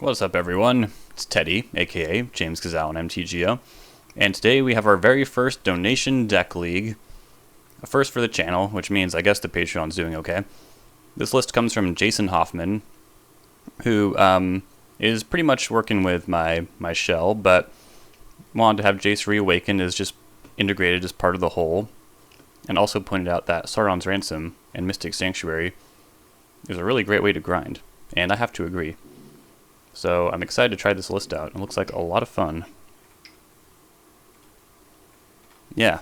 What's up, everyone? It's Teddy, aka James Gazal and MTGO, and today we have our very first donation deck league. A first for the channel, which means I guess the Patreon's doing okay. This list comes from Jason Hoffman, who is pretty much working with my shell, but wanted to have Jace Reawakened as just integrated as part of the whole, and also pointed out that Sauron's Ransom and Mystic Sanctuary is a really great way to grind, and I have to agree. So I'm excited to try this list out. It looks like a lot of fun. Yeah.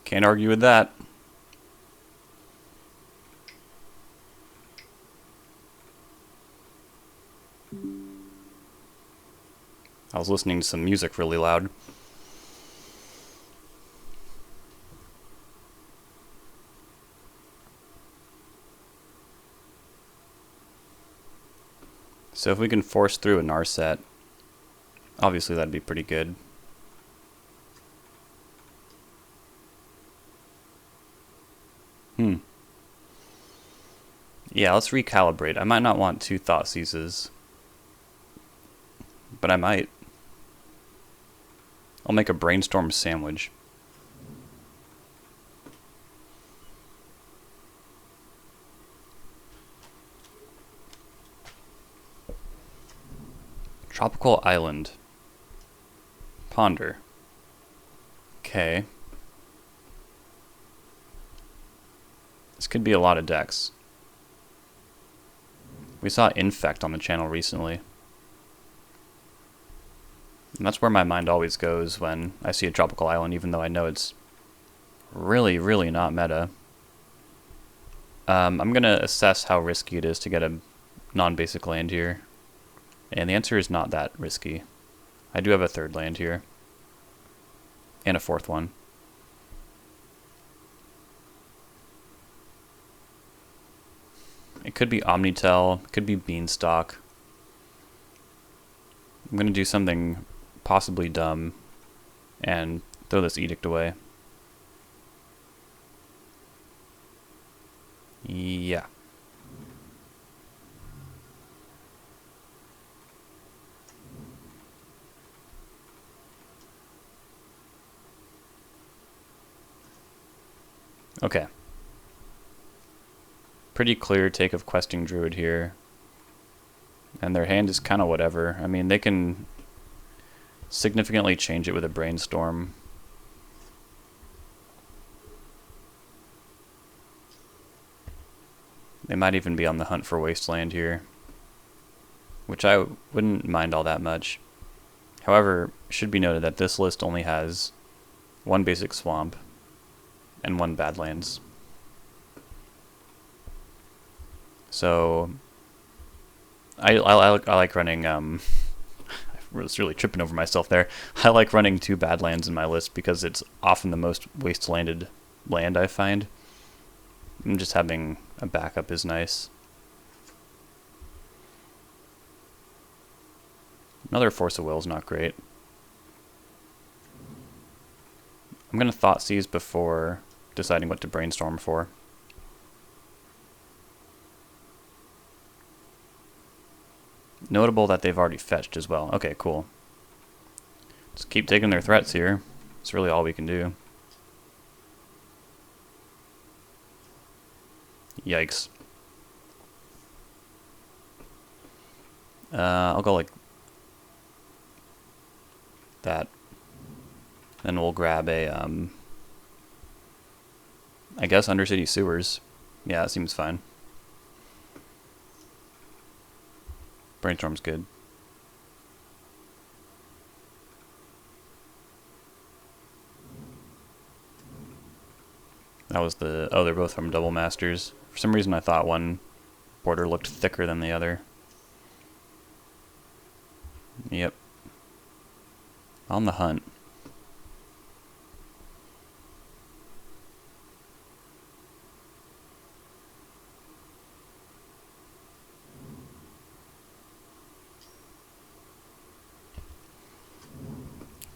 Can't argue with that. I was listening to some music really loud. So if we can force through a Narset, obviously that'd be pretty good. Yeah, let's recalibrate. I might not want two Thoughtseizes, but I might. I'll make a brainstorm sandwich. Tropical Island. Ponder. Okay. This could be a lot of decks. We saw Infect on the channel recently. And that's where my mind always goes when I see a Tropical Island, even though I know it's really, really not meta. I'm going to assess how risky it is to get a non-basic land here. And the answer is not that risky. I do have a third land here. And a fourth one. It could be Omnitel, it could be Beanstalk. I'm going to do something possibly dumb and throw this Edict away. Yeah. Okay. Pretty clear take of Questing Druid here. And their hand is kind of whatever. I mean, they can significantly change it with a Brainstorm. They might even be on the hunt for Wasteland here, which I wouldn't mind all that much. However, it should be noted that this list only has one basic Swamp and one Badlands. So I like running, I was really tripping over myself there. I like running two Badlands in my list because it's often the most wastelanded land I find. And just having a backup is nice. Another Force of Will is not great. I'm going to Thoughtseize before deciding what to Brainstorm for. Notable that they've already fetched as well. Okay, cool. Just keep taking their threats here. It's really all we can do. Yikes. I'll go like that. Then we'll grab a, I guess Undercity Sewers. Yeah, that seems fine. Brainstorm's good. That was the... oh, they're both from Double Masters. For some reason I thought one border looked thicker than the other. Yep. On the hunt.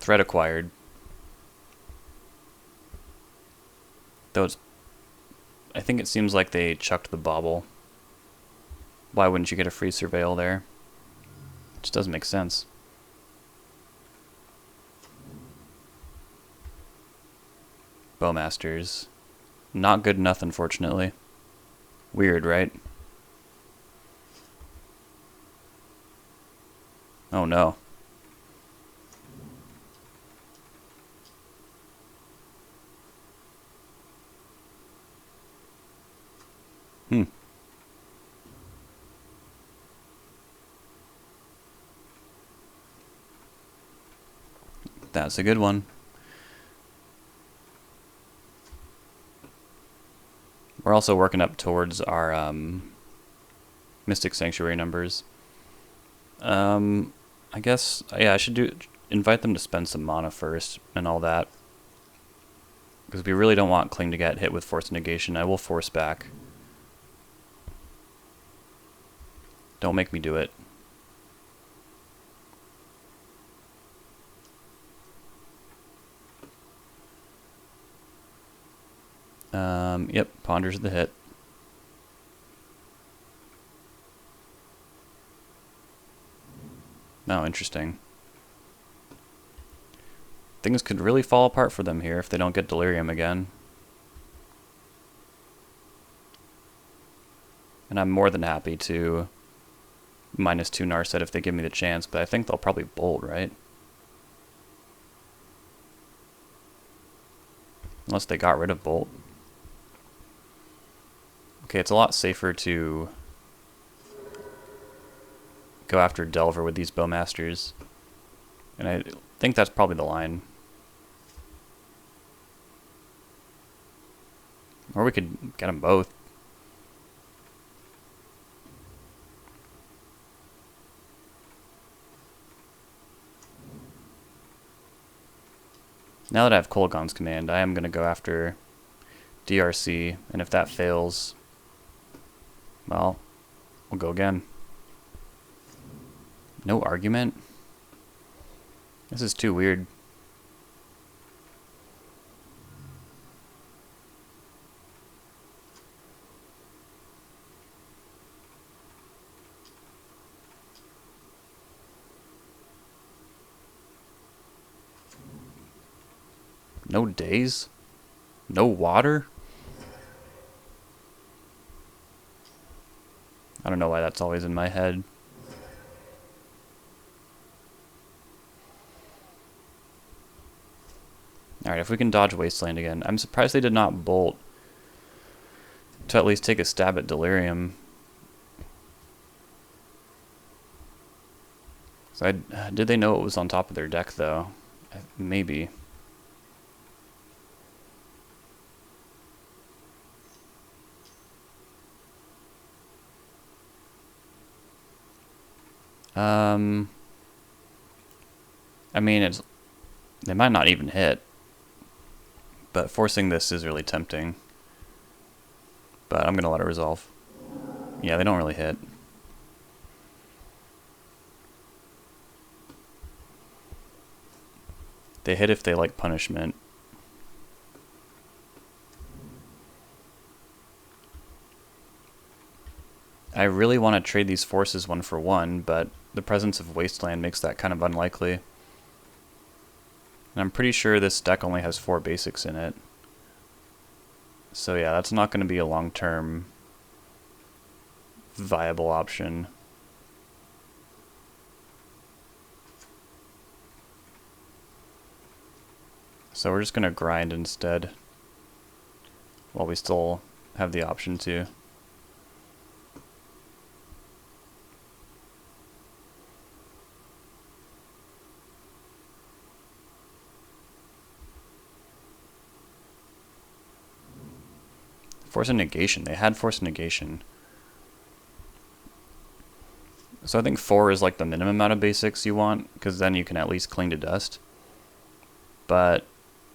Threat acquired. Though I think it seems like they chucked the bauble. Why wouldn't you get a free surveil there? It just doesn't make sense. Bowmasters. Not good enough, unfortunately. Weird, right? Oh no. That's a good one. We're also working up towards our Mystic Sanctuary numbers. I guess, yeah, I should invite them to spend some mana first and all that. Because we really don't want Kling to get hit with Force Negation. I will force back. Don't make me do it. Yep, Ponders the hit. Oh, interesting. Things could really fall apart for them here if they don't get Delirium again. And I'm more than happy to -2 Narset if they give me the chance, but I think they'll probably Bolt, right? Unless they got rid of Bolt. Okay, it's a lot safer to go after Delver with these Bowmasters. And I think that's probably the line. Or we could get them both. Now that I have Kolaghan's command, I am going to go after DRC, and if that fails, well, we'll go again. No argument? This is too weird. No days? No water? I don't know why that's always in my head. Alright, if we can dodge Wasteland again. I'm surprised they did not Bolt to at least take a stab at Delirium. So did they know it was on top of their deck, though? Maybe. I mean, they might not even hit, but forcing this is really tempting. But I'm gonna let it resolve. Yeah, they don't really hit. They hit if they like punishment. I really want to trade these forces 1 for 1, but the presence of Wasteland makes that kind of unlikely. And I'm pretty sure this deck only has 4 basics in it. So yeah, that's not going to be a long-term viable option. So we're just going to grind instead, while we still have the option to. Force of Negation. They had Force of Negation. So I think 4 is like the minimum amount of basics you want, because then you can at least cling to dust. But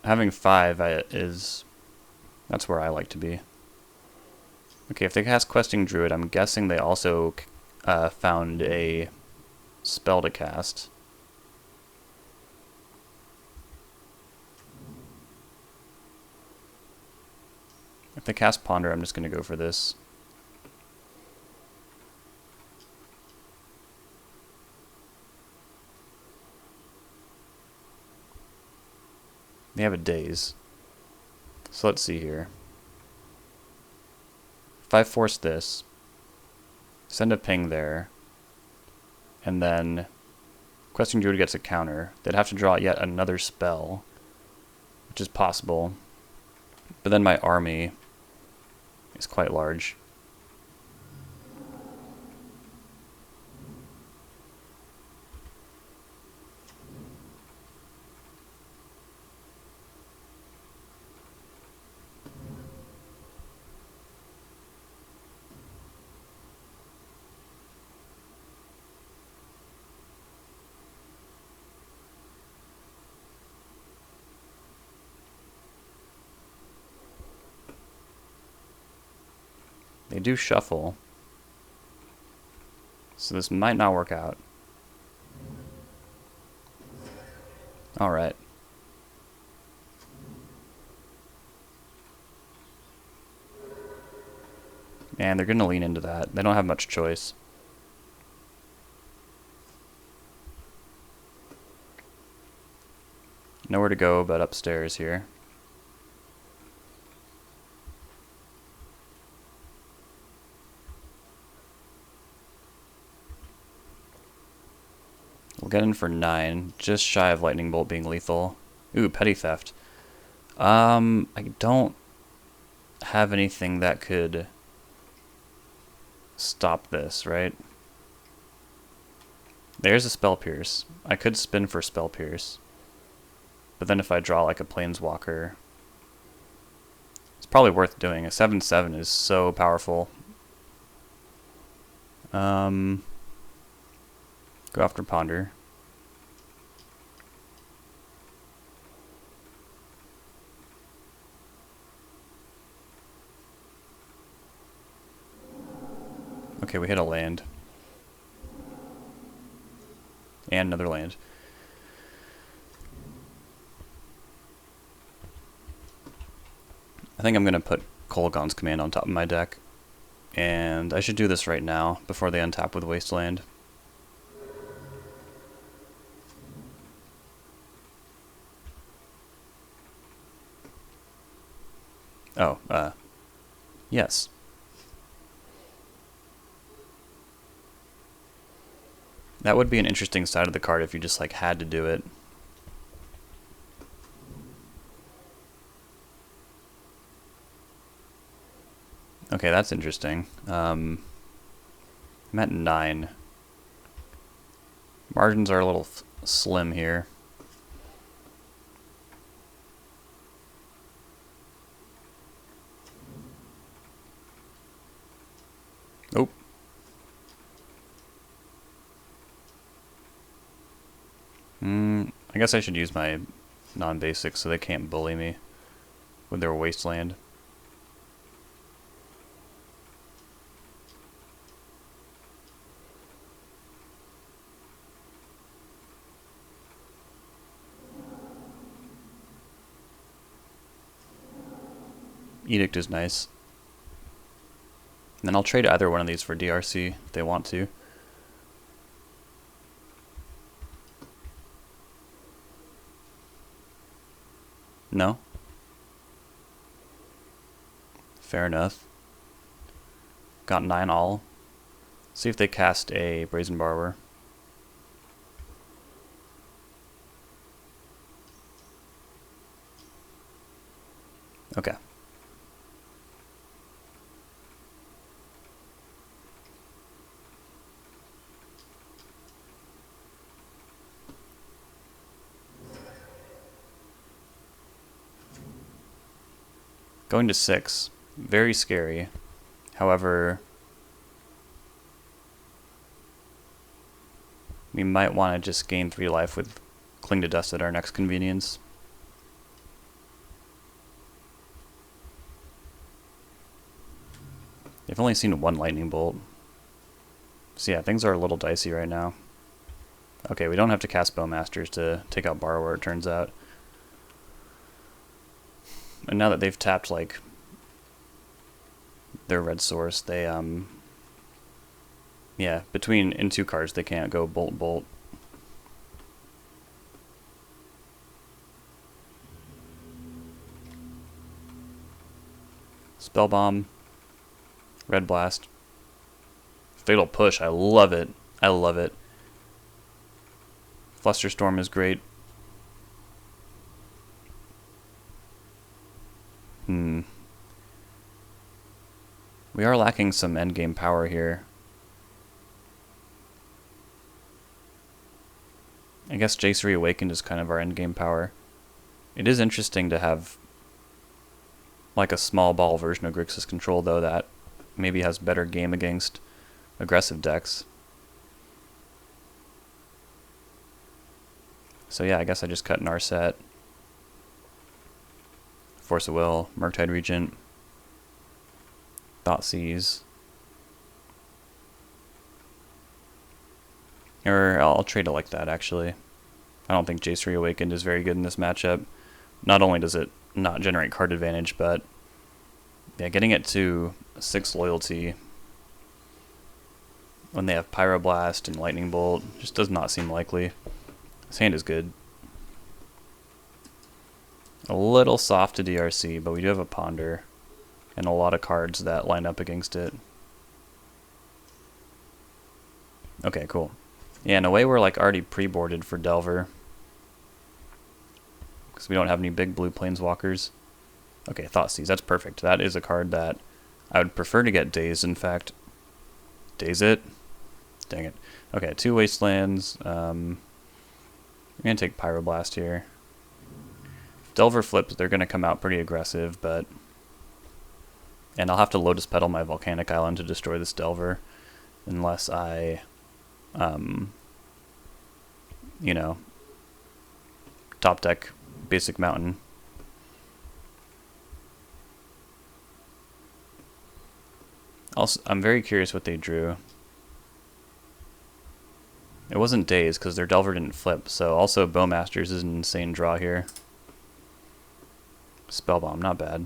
having 5 that's where I like to be. Okay, if they cast Questing Druid, I'm guessing they also found a spell to cast. If they cast Ponder, I'm just going to go for this. They have a Daze. So let's see here. If I force this, send a ping there, and then Questing Druid gets a counter, they'd have to draw yet another spell, which is possible. But then my army is quite large. They do shuffle, so this might not work out. Alright. And they're going to lean into that. They don't have much choice. Nowhere to go but upstairs here. We'll get in for 9, just shy of Lightning Bolt being lethal. Ooh, Petty Theft. I don't have anything that could stop this, right? There's a Spell Pierce. I could spin for Spell Pierce. But then if I draw like a Planeswalker, it's probably worth doing. A 7/7 is so powerful. Go after Ponder. Okay, we hit a land. And another land. I think I'm going to put Kolaghan's Command on top of my deck. And I should do this right now, before they untap with Wasteland. Oh, yes. That would be an interesting side of the card if you just like had to do it. Okay, that's interesting. I'm at 9. Margins are a little slim here. Oh. I guess I should use my non-basic so they can't bully me with their Wasteland. Edict is nice. And then I'll trade either one of these for DRC if they want to. No? Fair enough. Got 9 all. See if they cast a Brazen Borrower. Okay. Going to 6. Very scary. However, we might want to just gain 3 life with Cling to Dust at our next convenience. They've only seen 1 Lightning Bolt. So yeah, things are a little dicey right now. Okay, we don't have to cast Bowmasters to take out Borrower, it turns out. And now that they've tapped like their red source. They yeah, in 2 cards they can't go bolt. Spell Bomb, Red Blast, Fatal Push. I love it. I love it. Flusterstorm is great. We are lacking some endgame power here. I guess Jace Reawakened is kind of our endgame power. It is interesting to have like a small ball version of Grixis control, though, that maybe has better game against aggressive decks. So yeah, I guess I just cut an Narset. Force of Will, Murktide Regent, Thoughtseize. Or I'll trade it like that, actually. I don't think Jace Reawakened is very good in this matchup. Not only does it not generate card advantage, but yeah, getting it to 6 loyalty when they have Pyroblast and Lightning Bolt just does not seem likely. This hand is good. A little soft to DRC, but we do have a Ponder and a lot of cards that line up against it. Okay, cool. Yeah, in a way we're like already pre-boarded for Delver, because we don't have any big blue planeswalkers. Okay, Thoughtseize, that's perfect. That is a card that I would prefer to get Dazed, in fact. Daze it? Dang it. Okay, 2 Wastelands. I'm going to take Pyroblast here. If Delver flips, they're going to come out pretty aggressive, but... And I'll have to Lotus Petal my Volcanic Island to destroy this Delver, unless I, you know, top deck Basic Mountain. Also, I'm very curious what they drew. It wasn't Daze, because their Delver didn't flip, so also Bowmasters is an insane draw here. Spellbomb, not bad.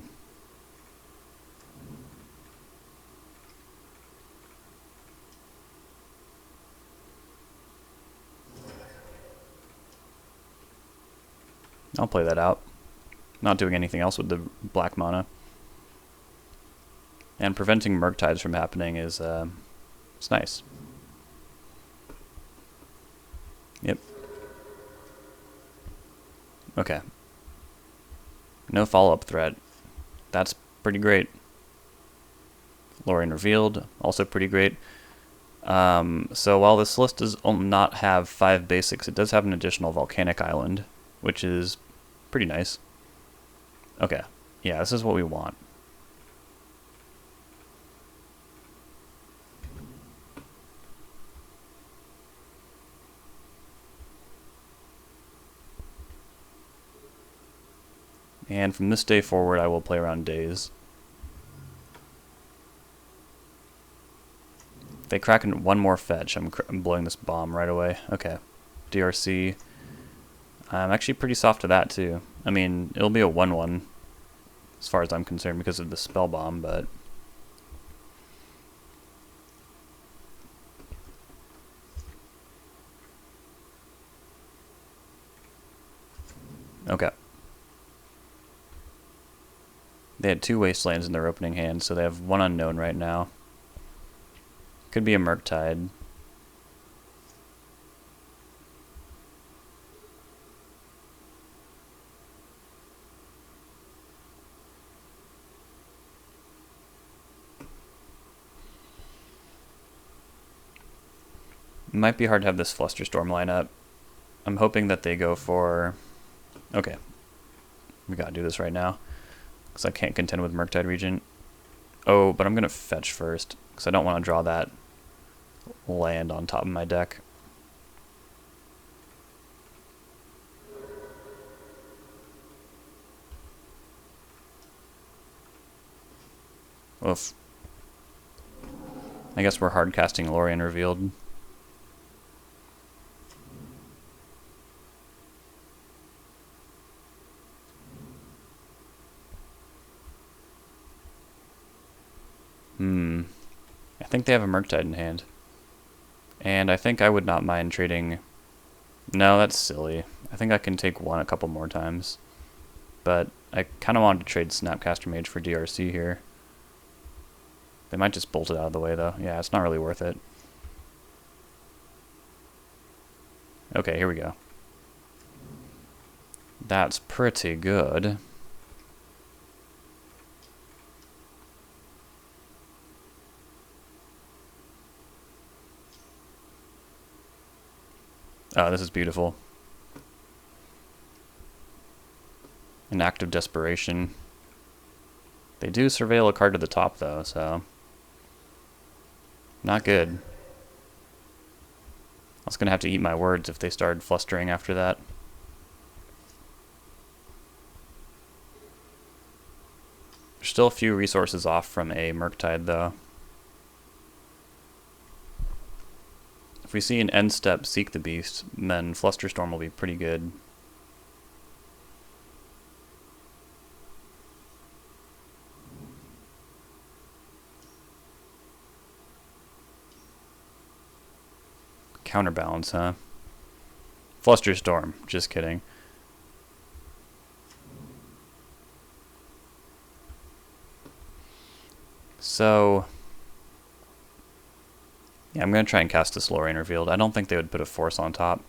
I'll play that out. Not doing anything else with the black mana. And preventing Murktides from happening is it's nice. Yep. Okay. No follow-up threat. That's pretty great. Lorien Revealed, also pretty great. So while this list does not have 5 basics, it does have an additional Volcanic Island, which is pretty nice. Okay. Yeah, this is what we want. And from this day forward, I will play around Daze. If they crack one more fetch, I'm blowing this bomb right away. Okay. DRC. I'm actually pretty soft to that, too. I mean, it'll be a 1/1, as far as I'm concerned, because of the spell bomb, but... Okay. They had 2 Wastelands in their opening hand, so they have 1 unknown right now. Could be a Murktide. It might be hard to have this Flusterstorm line up. I'm hoping that they go for... Okay. We gotta do this right now, because I can't contend with Murktide Regent. Oh, but I'm going to fetch first, because I don't want to draw that land on top of my deck. Oof. I guess we're hard casting Lorien Revealed. I think they have a Murktide in hand. And I think I would not mind trading... No, that's silly. I think I can take one a couple more times. But I kind of wanted to trade Snapcaster Mage for DRC here. They might just bolt it out of the way, though. Yeah, it's not really worth it. Okay, here we go. That's pretty good. Oh, this is beautiful. An act of desperation. They do surveil a card to the top, though, so... Not good. I was going to have to eat my words if they started flustering after that. There's still a few resources off from a Murktide, though. If we see an end step Seek the Beast, then Flusterstorm will be pretty good. Counterbalance, huh? Flusterstorm, just kidding. So... yeah, I'm going to try and cast a Slow Rainer Field. I don't think they would put a Force on top.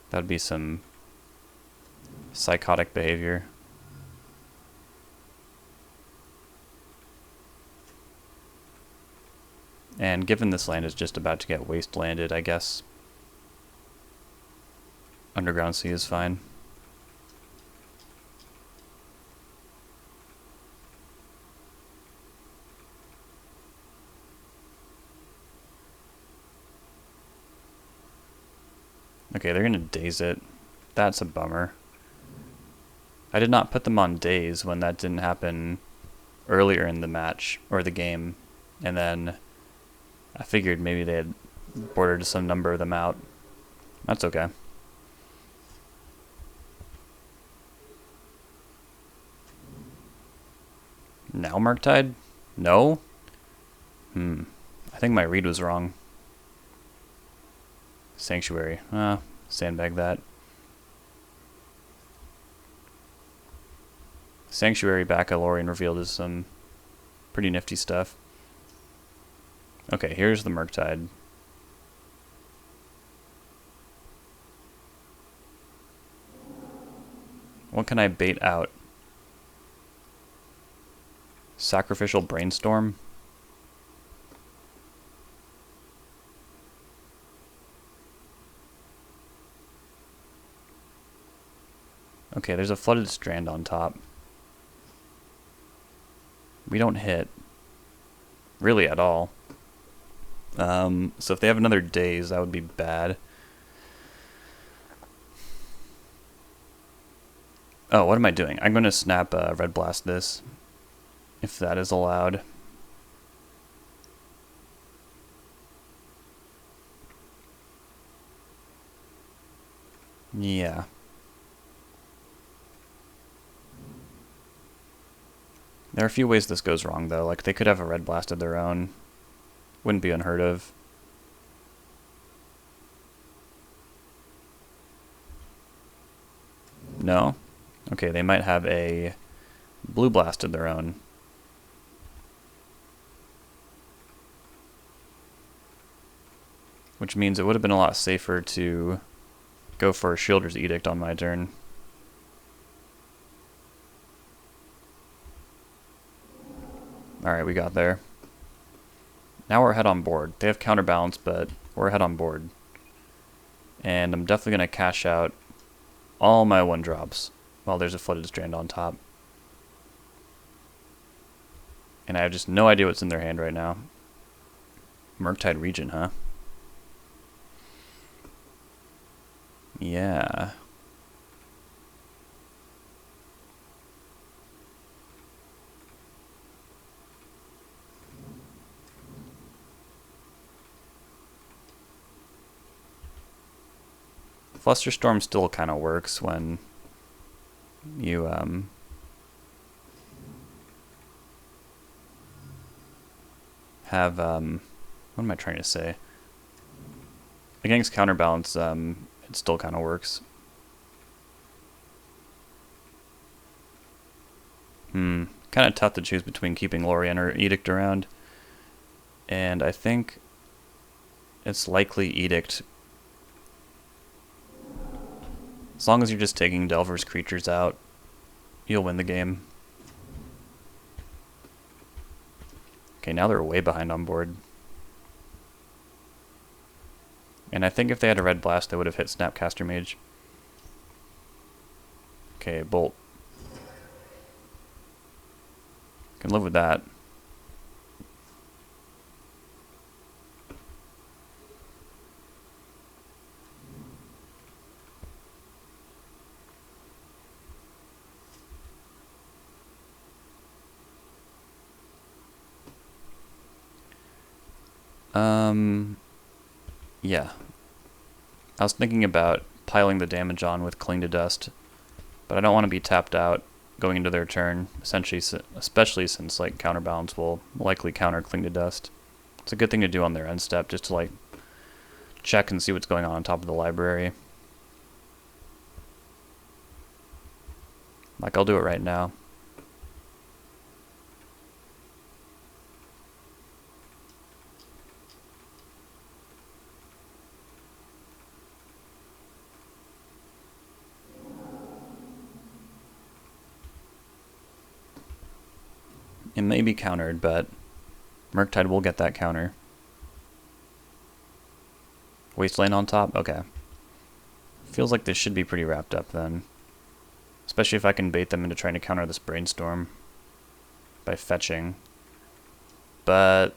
That would be some psychotic behavior. And given this land is just about to get wastelanded, I guess Underground Sea is fine. Okay, they're going to daze it. That's a bummer. I did not put them on daze when that didn't happen earlier in the match, or the game. And then I figured maybe they had bordered some number of them out. That's okay. Now Murktide? No? I think my read was wrong. Sanctuary. Sandbag that. Sanctuary back at Lorien revealed is some pretty nifty stuff. Okay, here's the Murktide. What can I bait out? Sacrificial Brainstorm? Okay, there's a Flooded Strand on top. We don't hit. Really at all. So if they have another Daze, that would be bad. Oh, what am I doing? I'm going to snap Red Blast this, if that is allowed. Yeah. There are a few ways this goes wrong, though. Like, they could have a Red Blast of their own. Wouldn't be unheard of. No? Okay, they might have a Blue Blast of their own. Which means it would have been a lot safer to go for a Shielder's Edict on my turn. Alright, we got there. Now we're ahead on board. They have counterbalance, but we're ahead on board. And I'm definitely going to cash out all my 1-drops while there's a Flooded Strand on top. And I have just no idea what's in their hand right now. Murktide Region, huh? Yeah. Flusterstorm still kind of works when you have, what am I trying to say? Against counterbalance, it still kind of works. Kind of tough to choose between keeping Lorien or Edict around. And I think it's likely Edict. As long as you're just taking Delver's creatures out, you'll win the game. Okay, now they're way behind on board. And I think if they had a red blast, they would have hit Snapcaster Mage. Okay, Bolt. Can live with that. Yeah. I was thinking about piling the damage on with Cling to Dust, but I don't want to be tapped out going into their turn, essentially, especially since like Counterbalance will likely counter Cling to Dust. It's a good thing to do on their end step, just to like check and see what's going on top of the library. Like, I'll do it right now. It may be countered, but Murktide will get that counter. Wasteland on top? Okay. Feels like this should be pretty wrapped up then. Especially if I can bait them into trying to counter this Brainstorm by fetching. But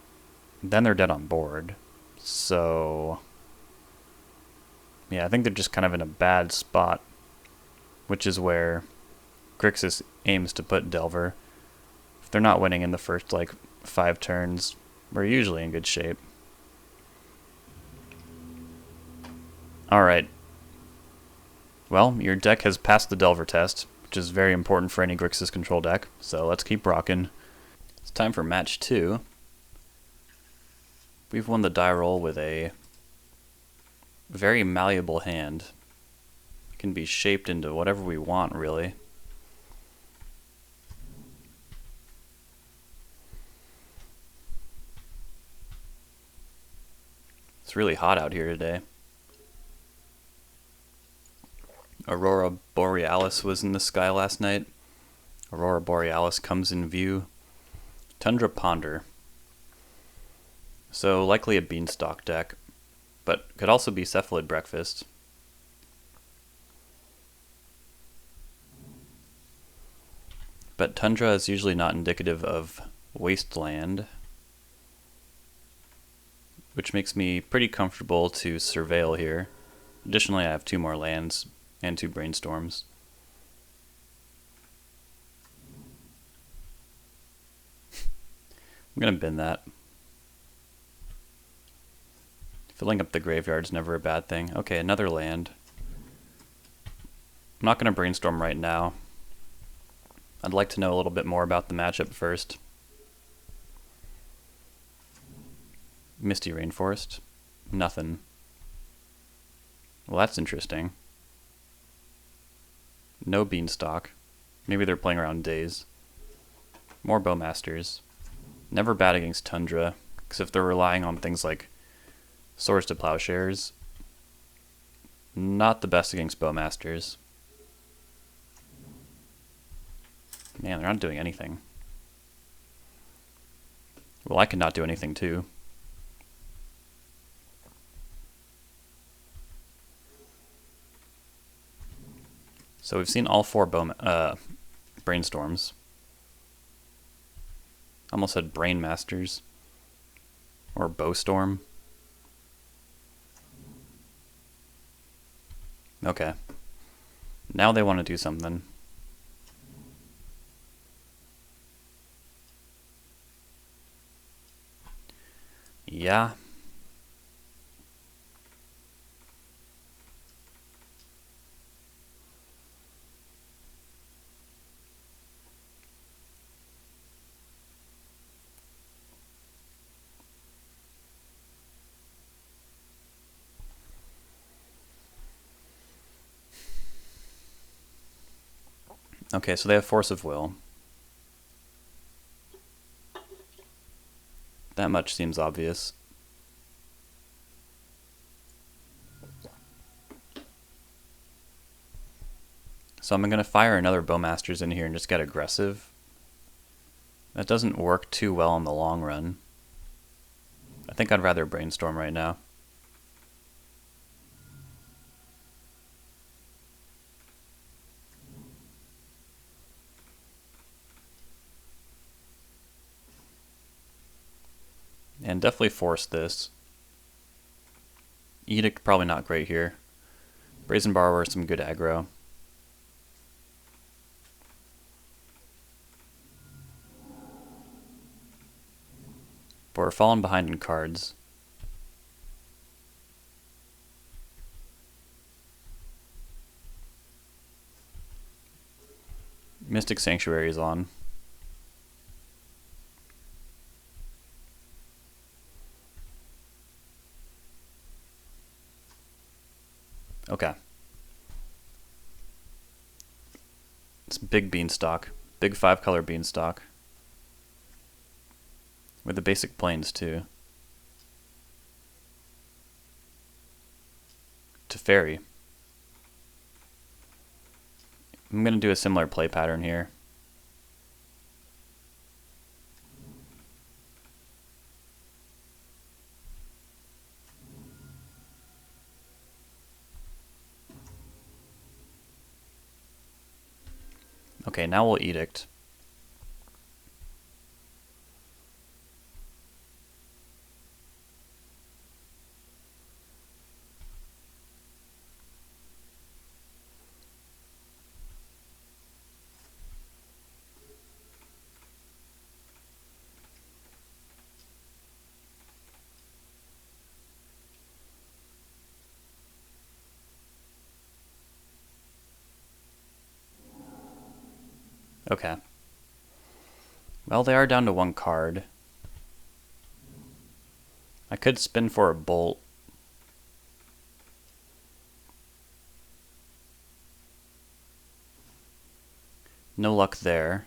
then they're dead on board. So yeah, I think they're just kind of in a bad spot, which is where Grixis aims to put Delver. If they're not winning in the first like 5 turns, we're usually in good shape. Alright. Well, your deck has passed the Delver test, which is very important for any Grixis control deck, so let's keep rocking. It's time for match 2. We've won the die roll with a very malleable hand. It can be shaped into whatever we want, really. It's really hot out here today. Aurora Borealis was in the sky last night. Aurora Borealis comes in view. Tundra Ponder. So likely a Beanstalk deck, but could also be Cephalid Breakfast. But Tundra is usually not indicative of Wasteland, which makes me pretty comfortable to Surveil here. Additionally, I have 2 more lands and 2 Brainstorms. I'm going to bin that. Filling up the graveyard is never a bad thing. Okay, another land. I'm not going to Brainstorm right now. I'd like to know a little bit more about the matchup first. Misty Rainforest. Nothing. Well, that's interesting. No Beanstalk. Maybe they're playing around Days. More Bowmasters. Never bad against Tundra, because if they're relying on things like Swords to Plowshares, not the best against Bowmasters. Man, they're not doing anything. Well, I could not do anything too. So we've seen all 4 Brainstorms. Almost said Brainmasters. Or Bowstorm. Okay. Now they want to do something. Yeah. Okay, so they have Force of Will. That much seems obvious. So I'm going to fire another Bowmasters in here and just get aggressive. That doesn't work too well in the long run. I think I'd rather Brainstorm right now. And definitely force this. Edict probably not great here. Brazen Borrower, some good aggro. But we're falling behind in cards. Mystic Sanctuary is on. Okay. It's big beanstalk. Big 5-color beanstalk. With the basic plains too. To fairy. I'm going to do a similar play pattern here. Okay, now we'll Edict. Okay. Well, they are down to 1 card. I could spin for a bolt. No luck there.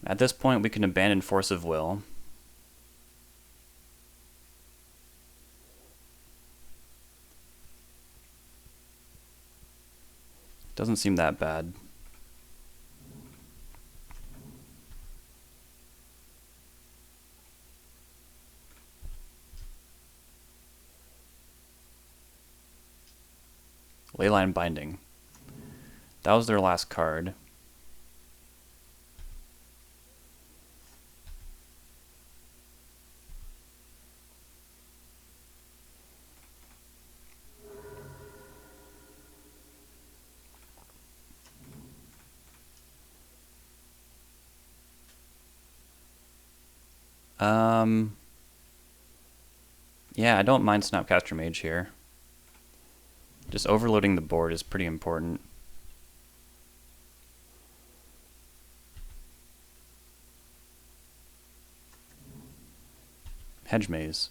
At this point, we can abandon Force of Will. Doesn't seem that bad. Leyline Binding. That was their last card. Yeah, I don't mind Snapcaster Mage here. Just overloading the board is pretty important. Hedge Maze.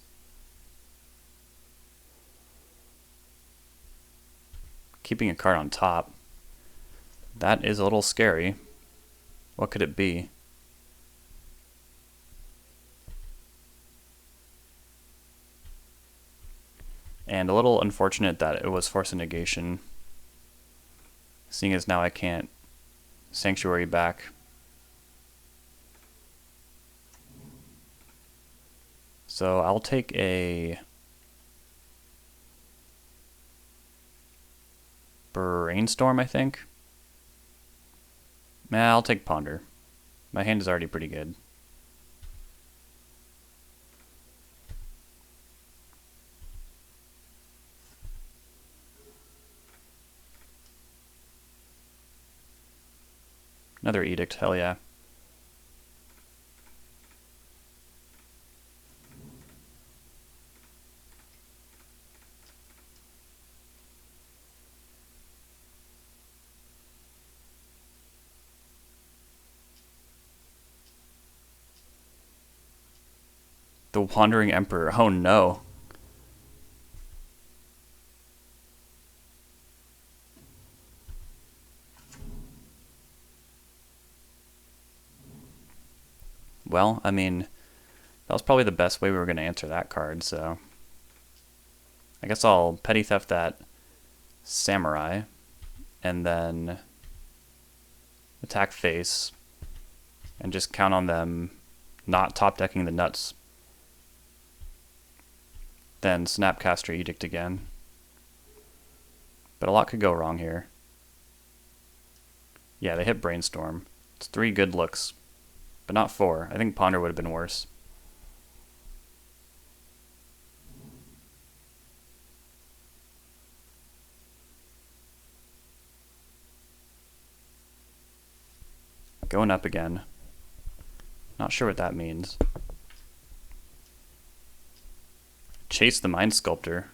Keeping a card on top. That is a little scary. What could it be? And a little unfortunate that it was Force of Negation, seeing as now I can't Sanctuary back. So I'll take a Brainstorm, I think. Nah, I'll take Ponder. My hand is already pretty good. Another Edict, hell yeah. The Wandering Emperor, oh no. Well, I mean, that was probably the best way we were going to answer that card, so I guess I'll Petty Theft that Samurai, and then attack face, and just count on them not top decking the nuts. Then Snapcaster Edict again. But a lot could go wrong here. Yeah, they hit Brainstorm. It's 3 good looks, but not 4. I think Ponder would have been worse. Going up again. Not sure what that means. Chase the Mind Sculptor.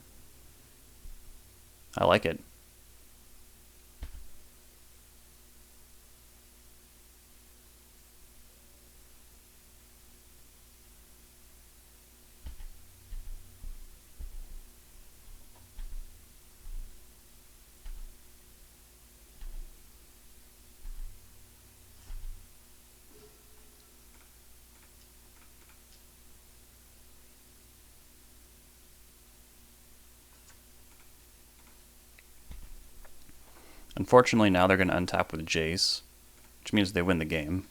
I like it. Unfortunately, now they're going to untap with Jace, which means they win the game.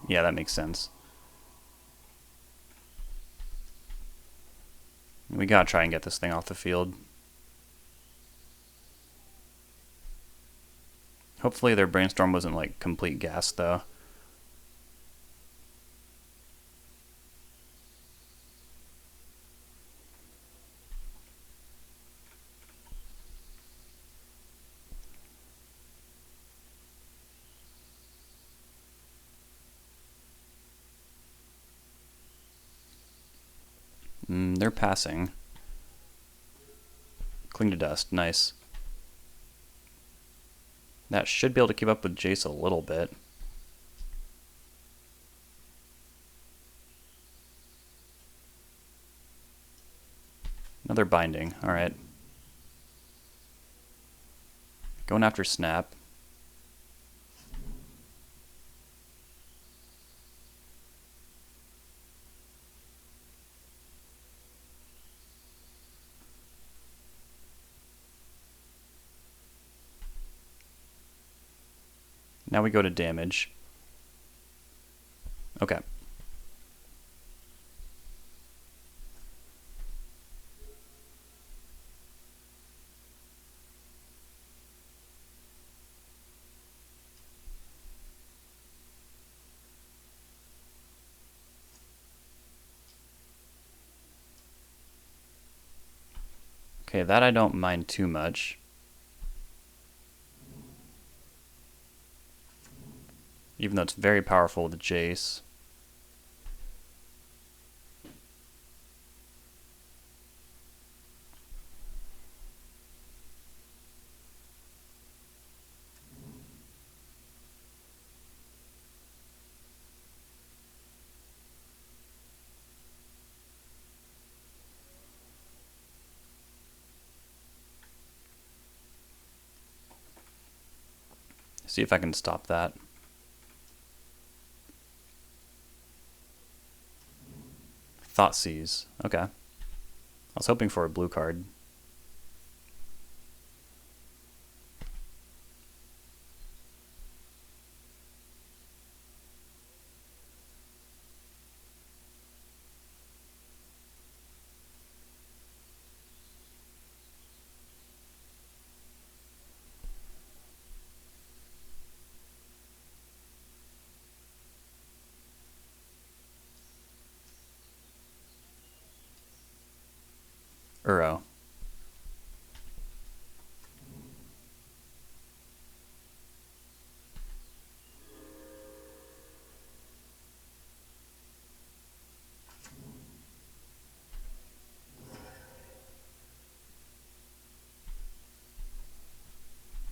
Yeah, that makes sense. We gotta try and get this thing off the field. Hopefully their Brainstorm wasn't like complete gas, though. They're passing. Cling to Dust, nice. That should be able to keep up with Jace a little bit. Another Binding, alright. Going after Snap. Now we go to damage. Okay. Okay, that I don't mind too much. Even though it's very powerful with Jace. See if I can stop that. Thoughtseize. Okay. I was hoping for a blue card. Uro.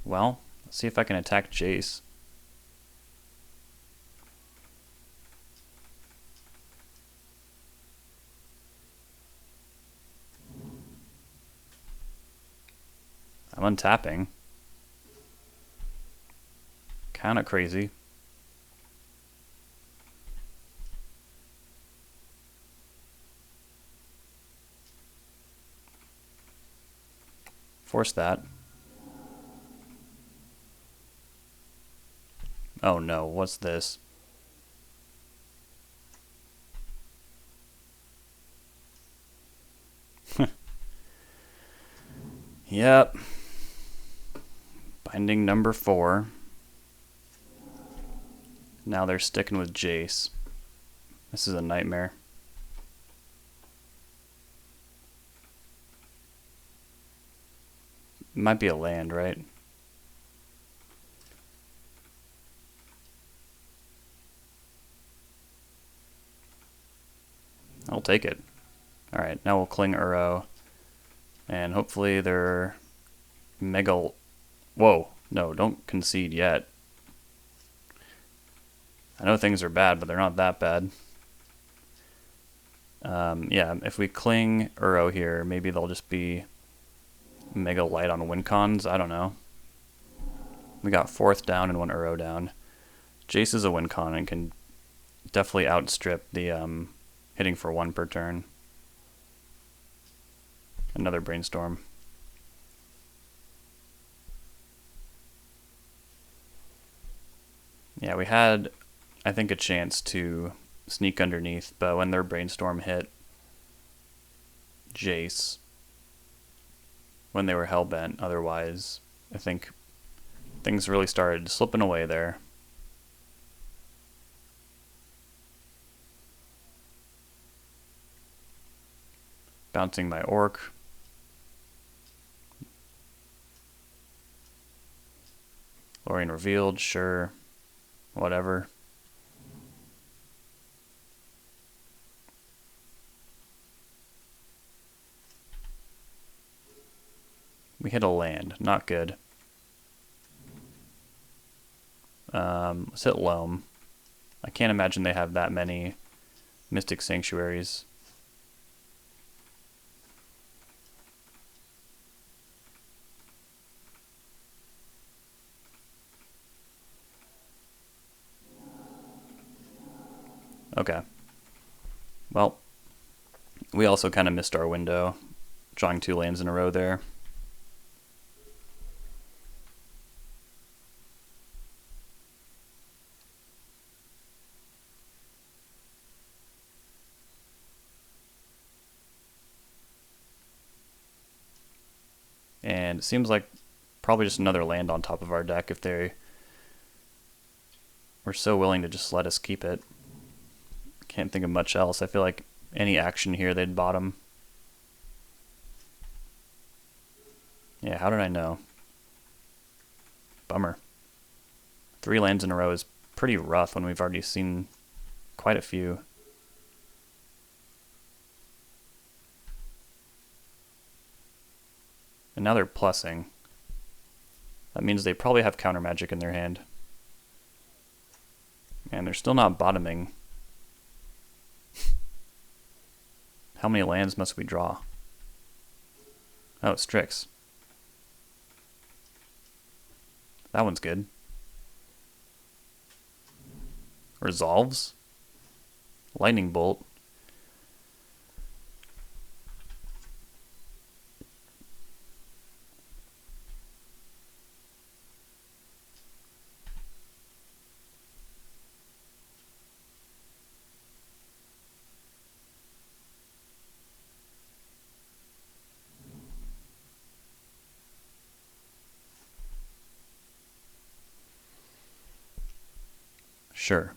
Well, let's see if I can attack Jace. I'm untapping. Kind of crazy. Force that. Oh no, what's this? Yep. Binding number 4. Now they're sticking with Jace. This is a nightmare. Might be a land, right? I'll take it. Alright, now we'll cling Uro. And hopefully they're mega... Whoa, no, don't concede yet. I know things are bad, but they're not that bad. Yeah, if we cling Uro here, maybe they'll just be mega light on win cons. I don't know. We got 4th down and 1 Uro down. Jace is a win con and can definitely outstrip the hitting for 1 per turn. Another brainstorm. Yeah, we had, I think, a chance to sneak underneath, but when their brainstorm hit Jace, when they were hellbent, otherwise, I think things really started slipping away there. Bouncing my orc. Lorien revealed, sure. Whatever. We hit a land, not good. Let's hit Loam. I can't imagine they have that many Mystic Sanctuaries. Okay. Well, we also kind of missed our window, drawing 2 lands in a row there. And it seems like probably just another land on top of our deck if they were so willing to just let us keep it. Can't think of much else. I feel like any action here they'd bottom. Yeah, how did I know? Bummer. 3 lands in a row is pretty rough when we've already seen quite a few. And now they're plussing. That means they probably have counter magic in their hand. And they're still not bottoming. How many lands must we draw? Oh, Strix. That one's good. Resolves. Lightning Bolt. Sure.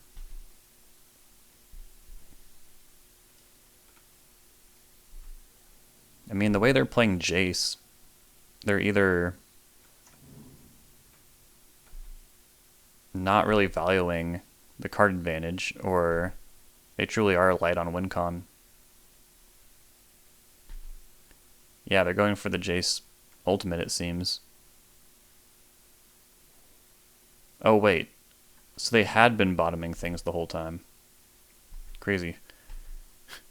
I mean, the way they're playing Jace, they're either not really valuing the card advantage, or they truly are light on win con. Yeah, they're going for the Jace ultimate, it seems. Oh, wait. So they had been bottoming things the whole time. Crazy.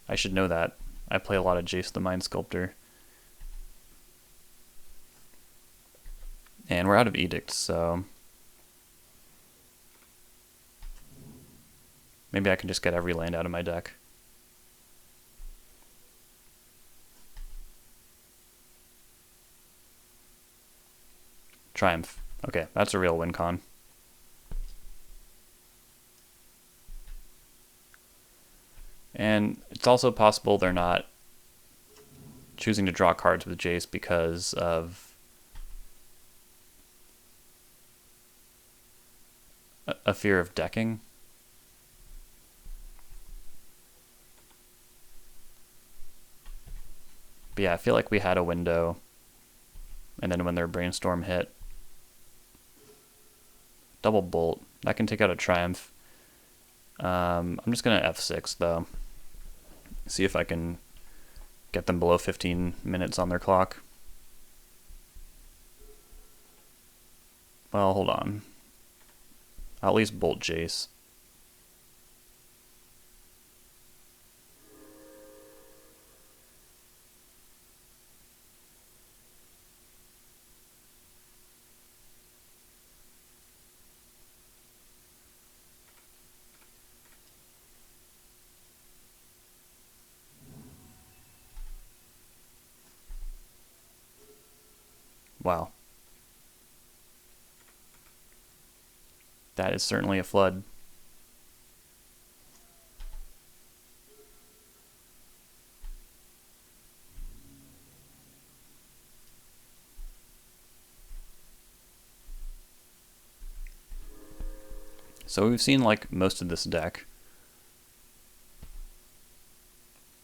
I should know that. I play a lot of Jace the Mind Sculptor. And we're out of Edict, so Maybe I can just get every land out of my deck. Triumph. Okay, that's a real win con. And it's also possible they're not choosing to draw cards with Jace because of a fear of decking. But yeah, I feel like we had a window, and then when their brainstorm hit, double bolt, that can take out a Triumph. I'm just gonna F6 though. See if I can get them below 15 minutes on their clock. Well, hold on. I'll at least bolt Jace. Wow. That is certainly a flood. So we've seen like most of this deck.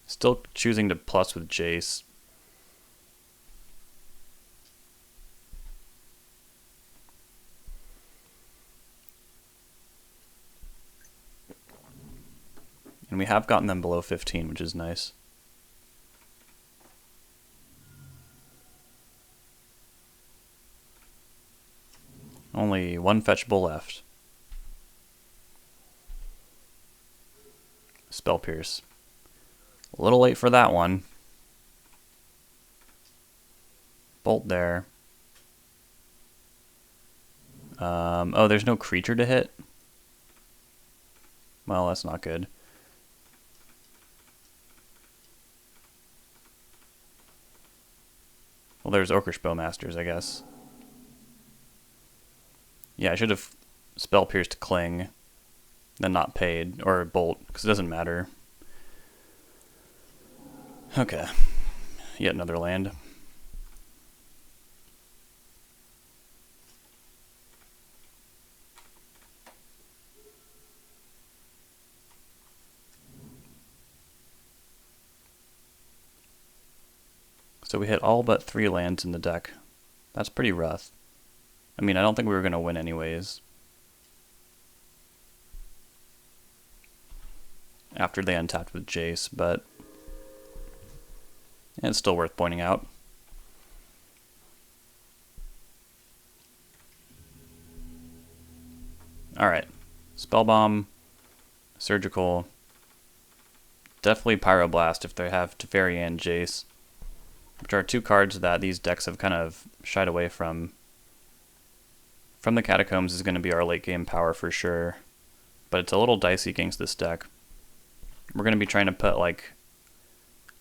Still choosing to plus with Jace. And we have gotten them below 15, which is nice. Only one fetchable left. Spell Pierce. A little late for that one. Bolt there. Oh, there's no creature to hit? Well, that's not good. Well, there's Orcish Bowmasters, I guess. Yeah, I should have Spell Pierced Cling, then not paid, or Bolt, because it doesn't matter. Okay, yet another land. So we hit all but 3 lands in the deck. That's pretty rough. I mean, I don't think we were going to win anyways. After they untapped with Jace, but it's still worth pointing out. Alright. Spellbomb, Surgical, definitely Pyroblast if they have Teferi and Jace, which are 2 cards that these decks have kind of shied away from. From the Catacombs is going to be our late game power for sure, but it's a little dicey against this deck. We're going to be trying to put like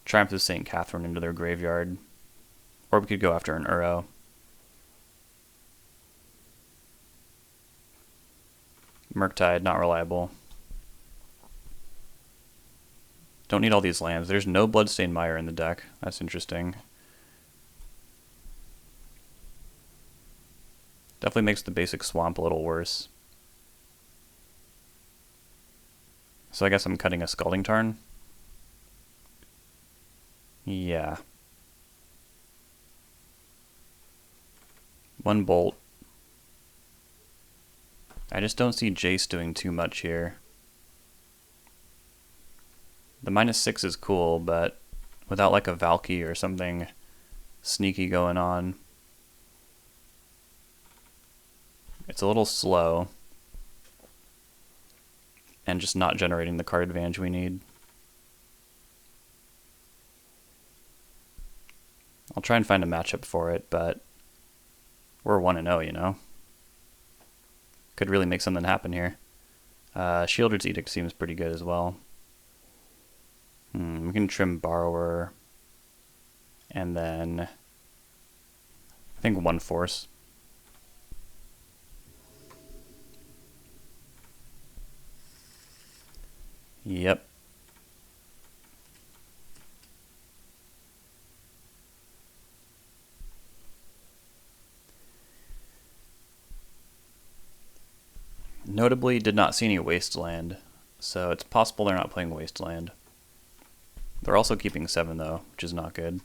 Triumph of St. Catherine into their graveyard, or we could go after an Uro. Murktide, not reliable. Don't need all these lands. There's no Bloodstained Mire in the deck. That's interesting. Definitely makes the basic swamp a little worse. So I guess I'm cutting a Scalding Tarn. Yeah. 1 Bolt. I just don't see Jace doing too much here. The -6 is cool, but without like a Valky or something sneaky going on, it's a little slow and just not generating the card advantage we need. I'll try and find a matchup for it, but we're 1-0, you know? Could really make something happen here. Shielder's Edict seems pretty good as well. We can trim Borrower, and then I think one Force. Yep. Notably, did not see any Wasteland, so it's possible they're not playing Wasteland. They're also keeping 7 though, which is not good.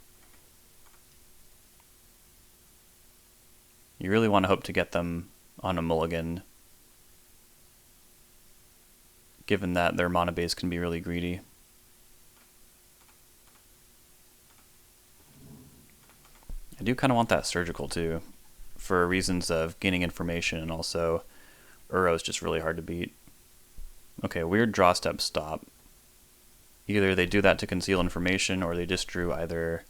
You really want to hope to get them on a mulligan, given that their mana base can be really greedy. I do kind of want that Surgical too, for reasons of gaining information, and also Uro's just really hard to beat. Okay, weird draw step stop. Either they do that to conceal information, or they just drew either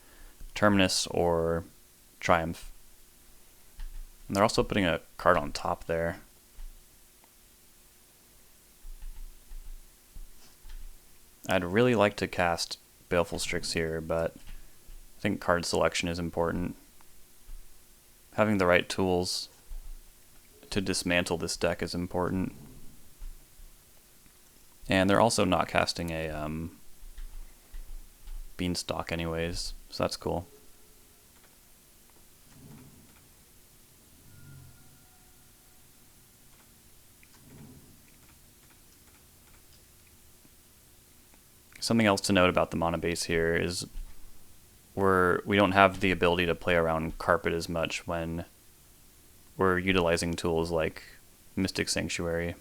Terminus or Triumph. And they're also putting a card on top there. I'd really like to cast Baleful Strix here, but I think card selection is important. Having the right tools to dismantle this deck is important. And they're also not casting a Beanstalk anyways, so that's cool. Something else to note about the mana base here is we don't have the ability to play around Carpet as much when we're utilizing tools like Mystic Sanctuary.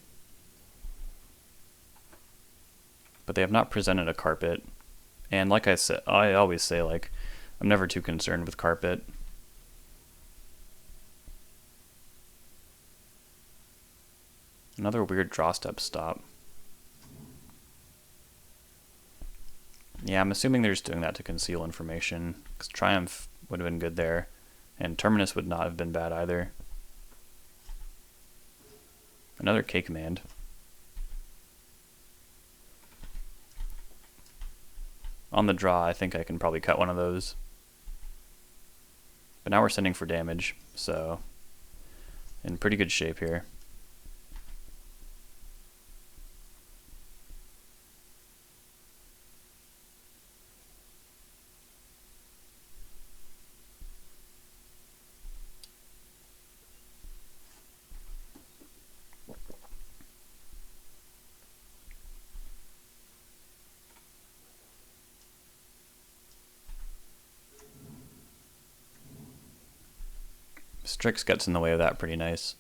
But they have not presented a Carpet, and like I said, I always say, like, I'm never too concerned with Carpet. Another weird draw step stop. Yeah, I'm assuming they're just doing that to conceal information, because Triumph would have been good there, and Terminus would not have been bad either. Another K command. On the draw, I think I can probably cut one of those. But now we're sending for damage, so in pretty good shape here. Strix gets in the way of that pretty nice.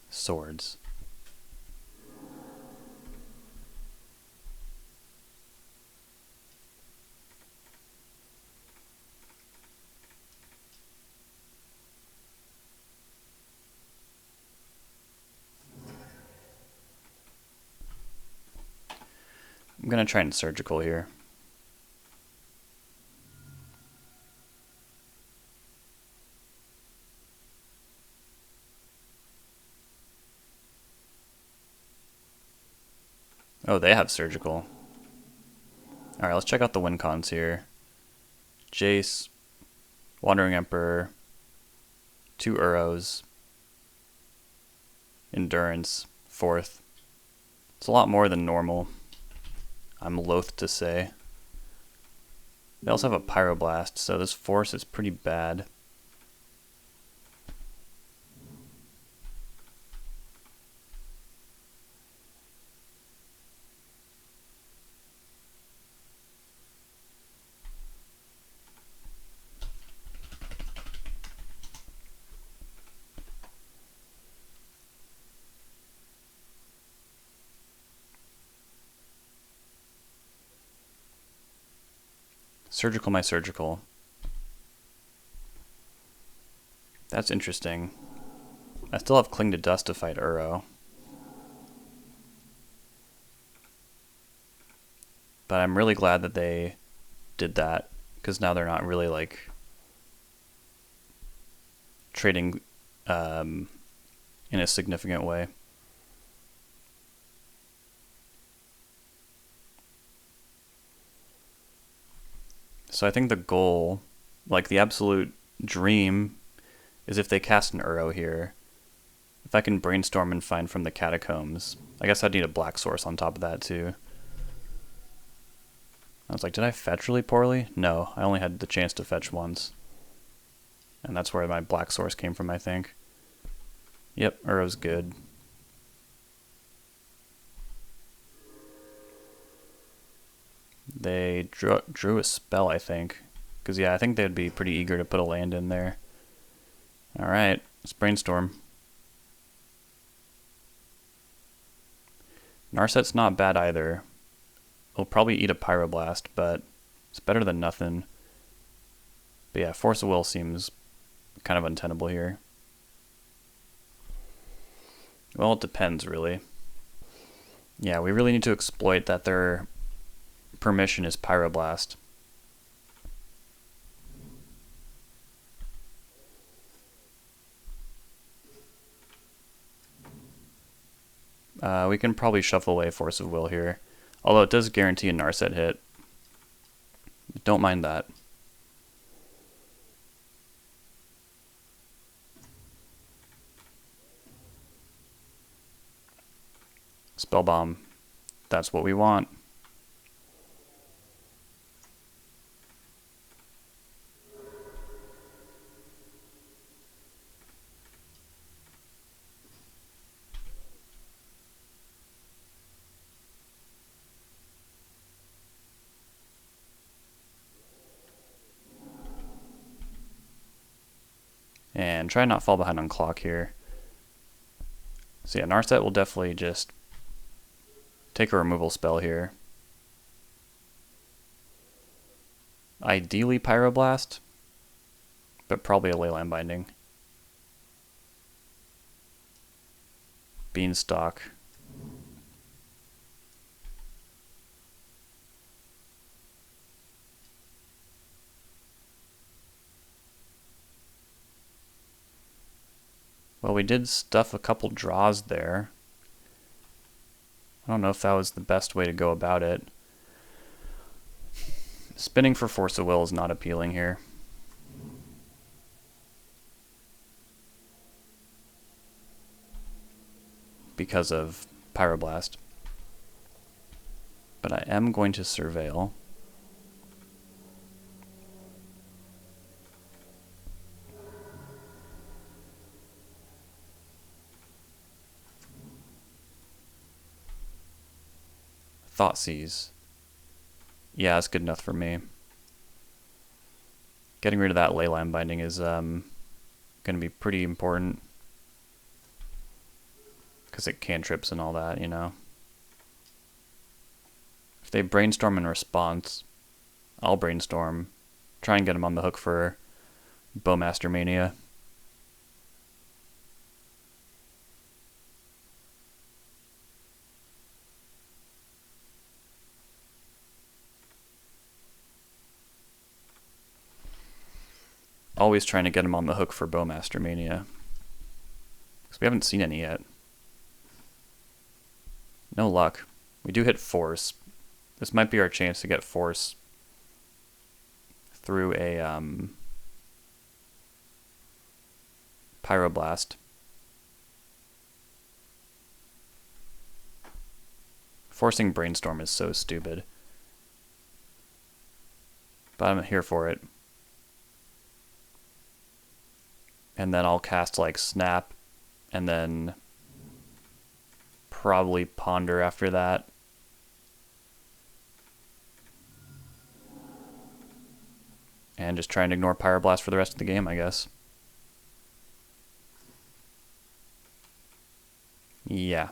Swords. I'm going to try and Surgical here. Oh, they have Surgical. Alright, let's check out the win cons here. Jace, Wandering Emperor, 2 Uros, Endurance, 4th. It's a lot more than normal, I'm loath to say. They also have a Pyroblast, so this Force is pretty bad. Surgical my surgical. That's interesting. I still have Cling to Dust to fight Uro. But I'm really glad that they did that, because now they're not really like trading in a significant way. So I think the goal, like the absolute dream, is if they cast an Uro here. If I can brainstorm and find from the catacombs. I guess I'd need a black source on top of that too. I was like, did I fetch really poorly? No, I only had the chance to fetch once. And that's where my black source came from, I think. Yep, Uro's good. They drew a spell, I think. Because, yeah, I think they'd be pretty eager to put a land in there. Alright, let's brainstorm. Narset's not bad either. It'll probably eat a Pyroblast, but it's better than nothing. But yeah, Force of Will seems kind of untenable here. Well, it depends, really. Yeah, we really need to exploit that their permission is Pyroblast. We can probably shuffle away Force of Will here. Although it does guarantee a Narset hit. Don't mind that. Spell Bomb. That's what we want. And try not fall behind on clock here. So yeah, Narset will definitely just take a removal spell here. Ideally Pyroblast, but probably a Leyline Binding. Beanstalk. Well, we did stuff a couple draws there. I don't know if that was the best way to go about it. Spinning for Force of Will is not appealing here. Because of Pyroblast. But I am going to Surveil. Thoughtseize. Yeah, that's good enough for me. Getting rid of that Leyline Binding is going to be pretty important. Because it cantrips and all that, you know. If they brainstorm in response, I'll brainstorm. Try and get them on the hook for Bowmaster Mania. Always trying to get him on the hook for Bowmaster Mania. Because we haven't seen any yet. No luck. We do hit Force. This might be our chance to get Force through a Pyroblast. Forcing Brainstorm is so stupid. But I'm here for it. And then I'll cast like Snap, and then probably Ponder after that. And just try and ignore Pyroblast for the rest of the game, I guess. Yeah.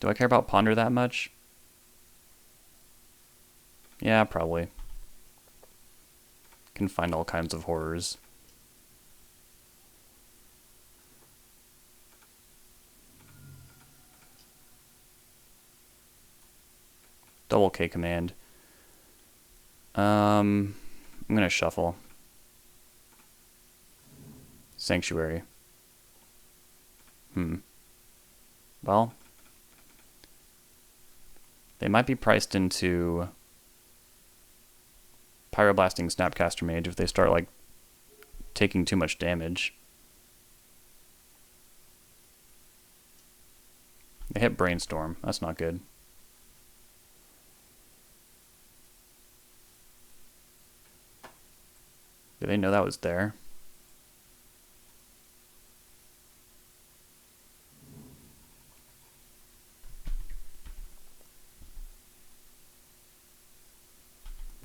Do I care about Ponder that much? Yeah, probably. Can find all kinds of horrors. Double K command. I'm gonna shuffle. Sanctuary. Well, they might be priced into Pyroblasting Snapcaster Mage if they start, like, taking too much damage. They hit Brainstorm. That's not good. Did they know that was there?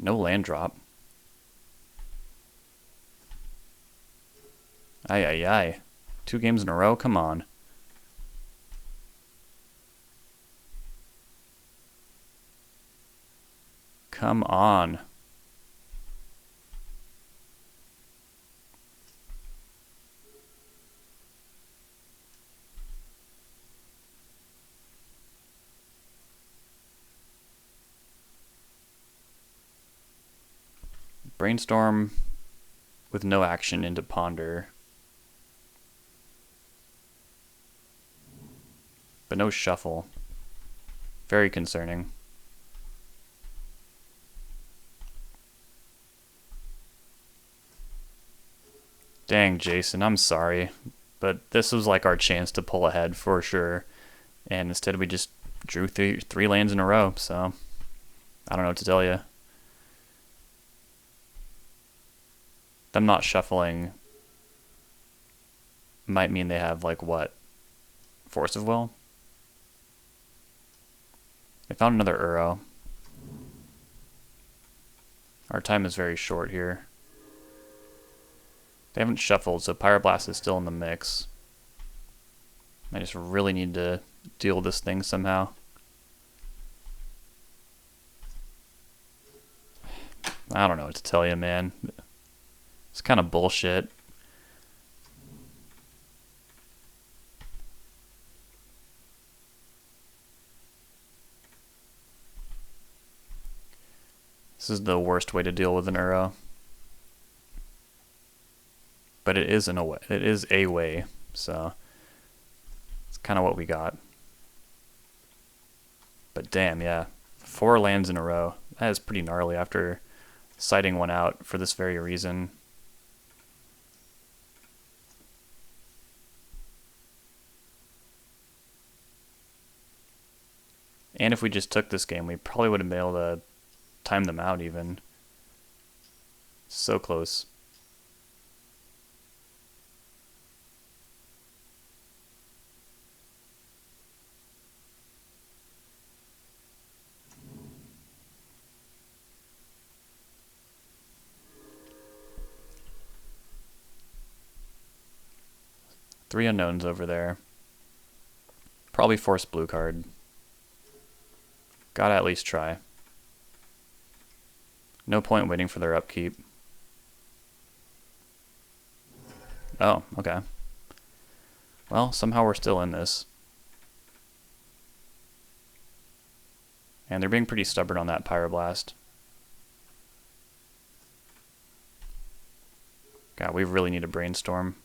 No land drop. Ay, ay, ay. 2 games in a row? Come on. Come on. Brainstorm with no action into Ponder. But no shuffle. Very concerning. Dang, Jason, I'm sorry. But this was like our chance to pull ahead for sure. And instead we just drew three lands in a row, so I don't know what to tell you. Them not shuffling might mean they have, like, what? Force of Will? I found another Uro. Our time is very short here. They haven't shuffled, so Pyroblast is still in the mix. I just really need to deal with this thing somehow. I don't know what to tell you, man. It's kind of bullshit. This is the worst way to deal with an Uro. But it is a way, so it's kind of what we got. But damn, yeah. 4 lands in a row. That is pretty gnarly after citing one out for this very reason. And if we just took this game, we probably would have been able to time them out even. So close. Three unknowns over there. Probably force blue card. Gotta at least try. No point waiting for their upkeep. Oh, okay. Well, somehow we're still in this. And they're being pretty stubborn on that Pyroblast. God, we really need a Brainstorm.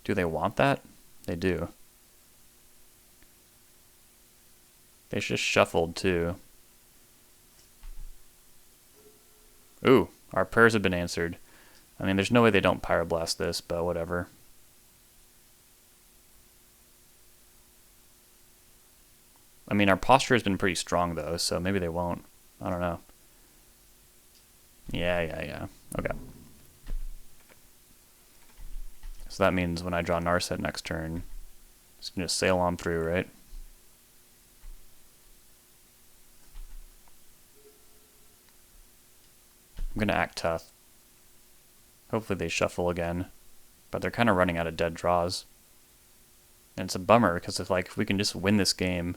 Do they want that? They do. They just shuffled too. Ooh, our prayers have been answered. I mean, there's no way they don't Pyroblast this, but whatever. I mean, our posture has been pretty strong though, so maybe they won't. I don't know. Yeah. Okay. So that means when I draw Narset next turn, it's going to sail on through, right? I'm going to act tough. Hopefully they shuffle again. But they're kind of running out of dead draws. And it's a bummer, because if we can just win this game,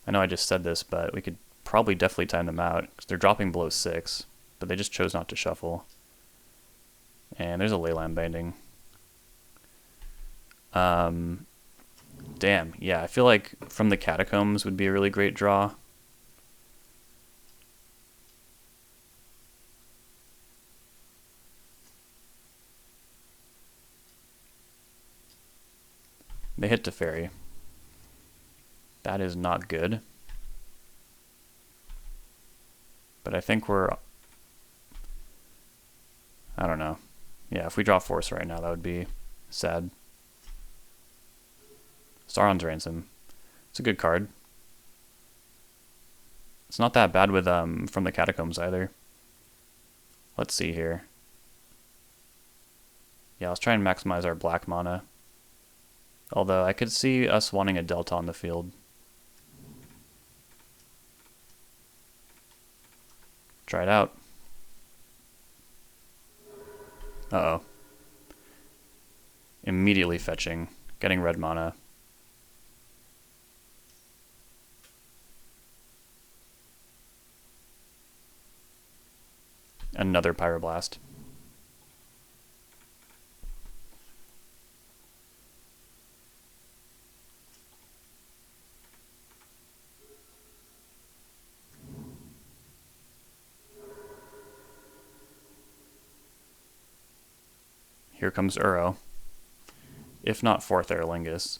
I know I just said this, but we could probably definitely time them out, because they're dropping below 6, but they just chose not to shuffle. And there's a Leyline Binding. Damn, yeah, I feel like From the Catacombs would be a really great draw. They hit Teferi. That is not good. But I think we're... I don't know. Yeah, if we draw Force right now, that would be sad. Sauron's Ransom. It's a good card. It's not that bad with From the Catacombs either. Let's see here. Yeah, let's try and maximize our black mana. Although I could see us wanting a Delta on the field. Try it out. Uh-oh. Immediately fetching. Getting red mana. Another Pyroblast. Here comes Uro. If not fourth Aerlingus.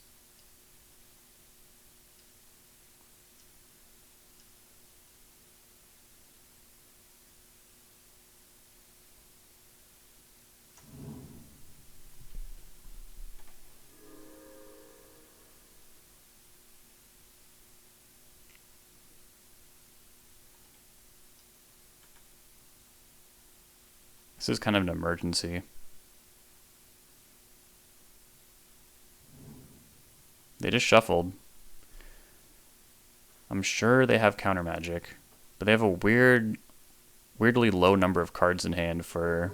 This is kind of an emergency. They just shuffled. I'm sure they have counter magic, but they have a weirdly low number of cards in hand for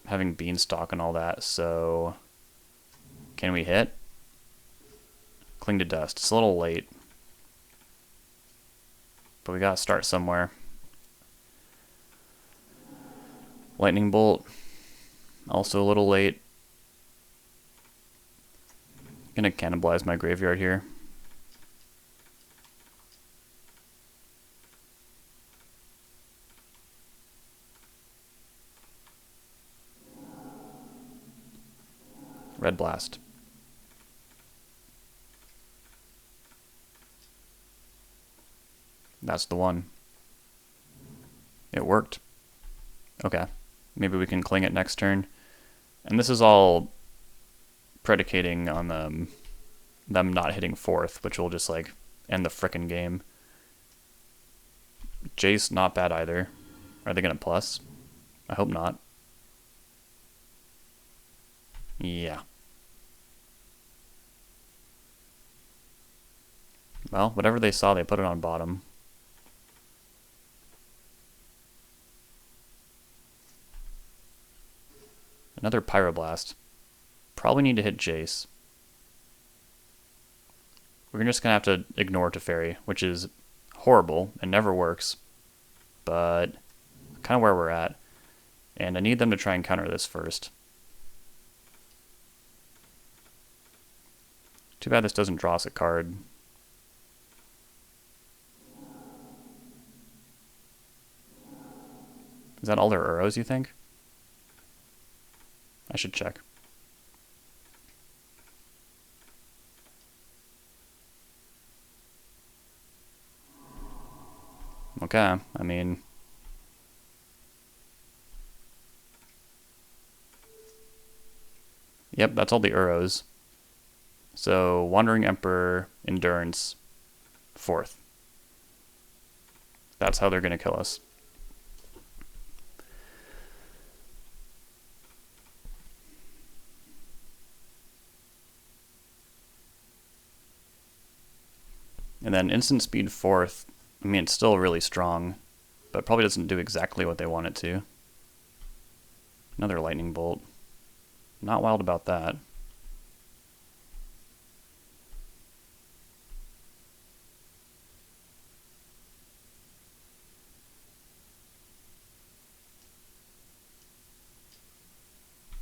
having Beanstalk and all that, so can we hit? Cling to Dust. It's a little late, but we gotta start somewhere. Lightning Bolt, also a little late. Gonna cannibalize my graveyard here. Red Blast. That's the one. It worked. Okay. Maybe we can cling it next turn. And this is all predicating on them not hitting fourth, which will just like end the frickin' game. Jace, not bad either. Are they gonna plus? I hope not. Yeah. Well, whatever they saw, they put it on bottom. Another Pyroblast. Probably need to hit Jace. We're just going to have to ignore Teferi, which is horrible and never works. But kind of where we're at. And I need them to try and counter this first. Too bad this doesn't draw us a card. Is that all their Uros, you think? I should check. Okay, I mean... Yep, that's all the Uros. So, Wandering Emperor, Endurance, fourth. That's how they're going to kill us. And then instant speed fourth, I mean, it's still really strong, but probably doesn't do exactly what they want it to. Another lightning bolt. Not wild about that.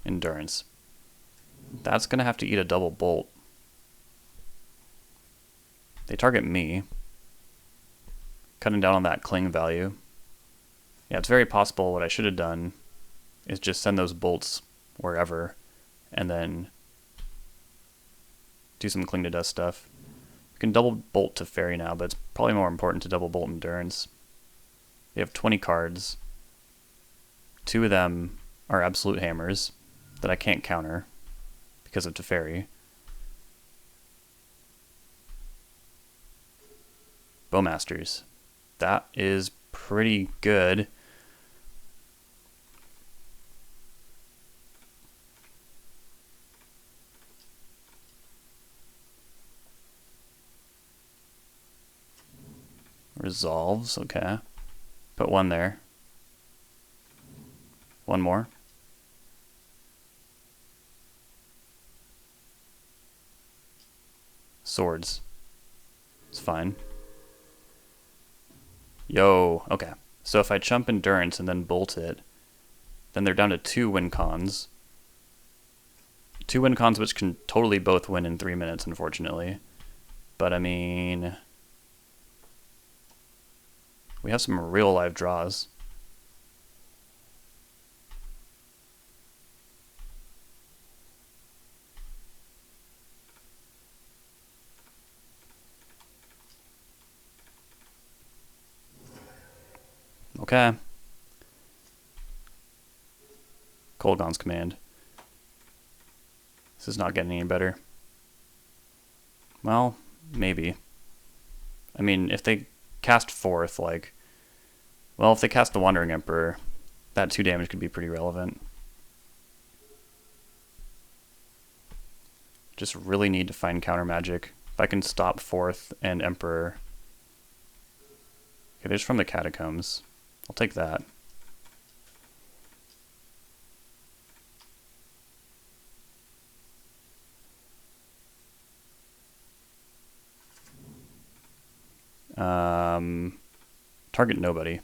Endurance. That's going to have to eat a double bolt. They target me. Cutting down on that cling value. Yeah, it's very possible what I should have done is just send those bolts wherever and then do some cling to dust stuff. You can double bolt to fairy now, but it's probably more important to double bolt endurance. They have 20 cards. 2 of them are absolute hammers that I can't counter because of Teferi. Bowmasters. That is pretty good. Resolves, okay. Put 1 there. 1 more. Swords. It's fine. Yo, okay. So if I chump endurance and then bolt it, then they're down to 2 win cons. 2 win cons which can totally both win in 3 minutes, unfortunately. But I mean, we have some real live draws. Okay. Kolgon's command. This is not getting any better. Well, maybe. I mean, if they cast fourth, like, well, if they cast the Wandering Emperor, that 2 damage could be pretty relevant. Just really need to find counter magic. If I can stop fourth and Emperor. Okay, there's from the Catacombs. I'll take that. Target nobody.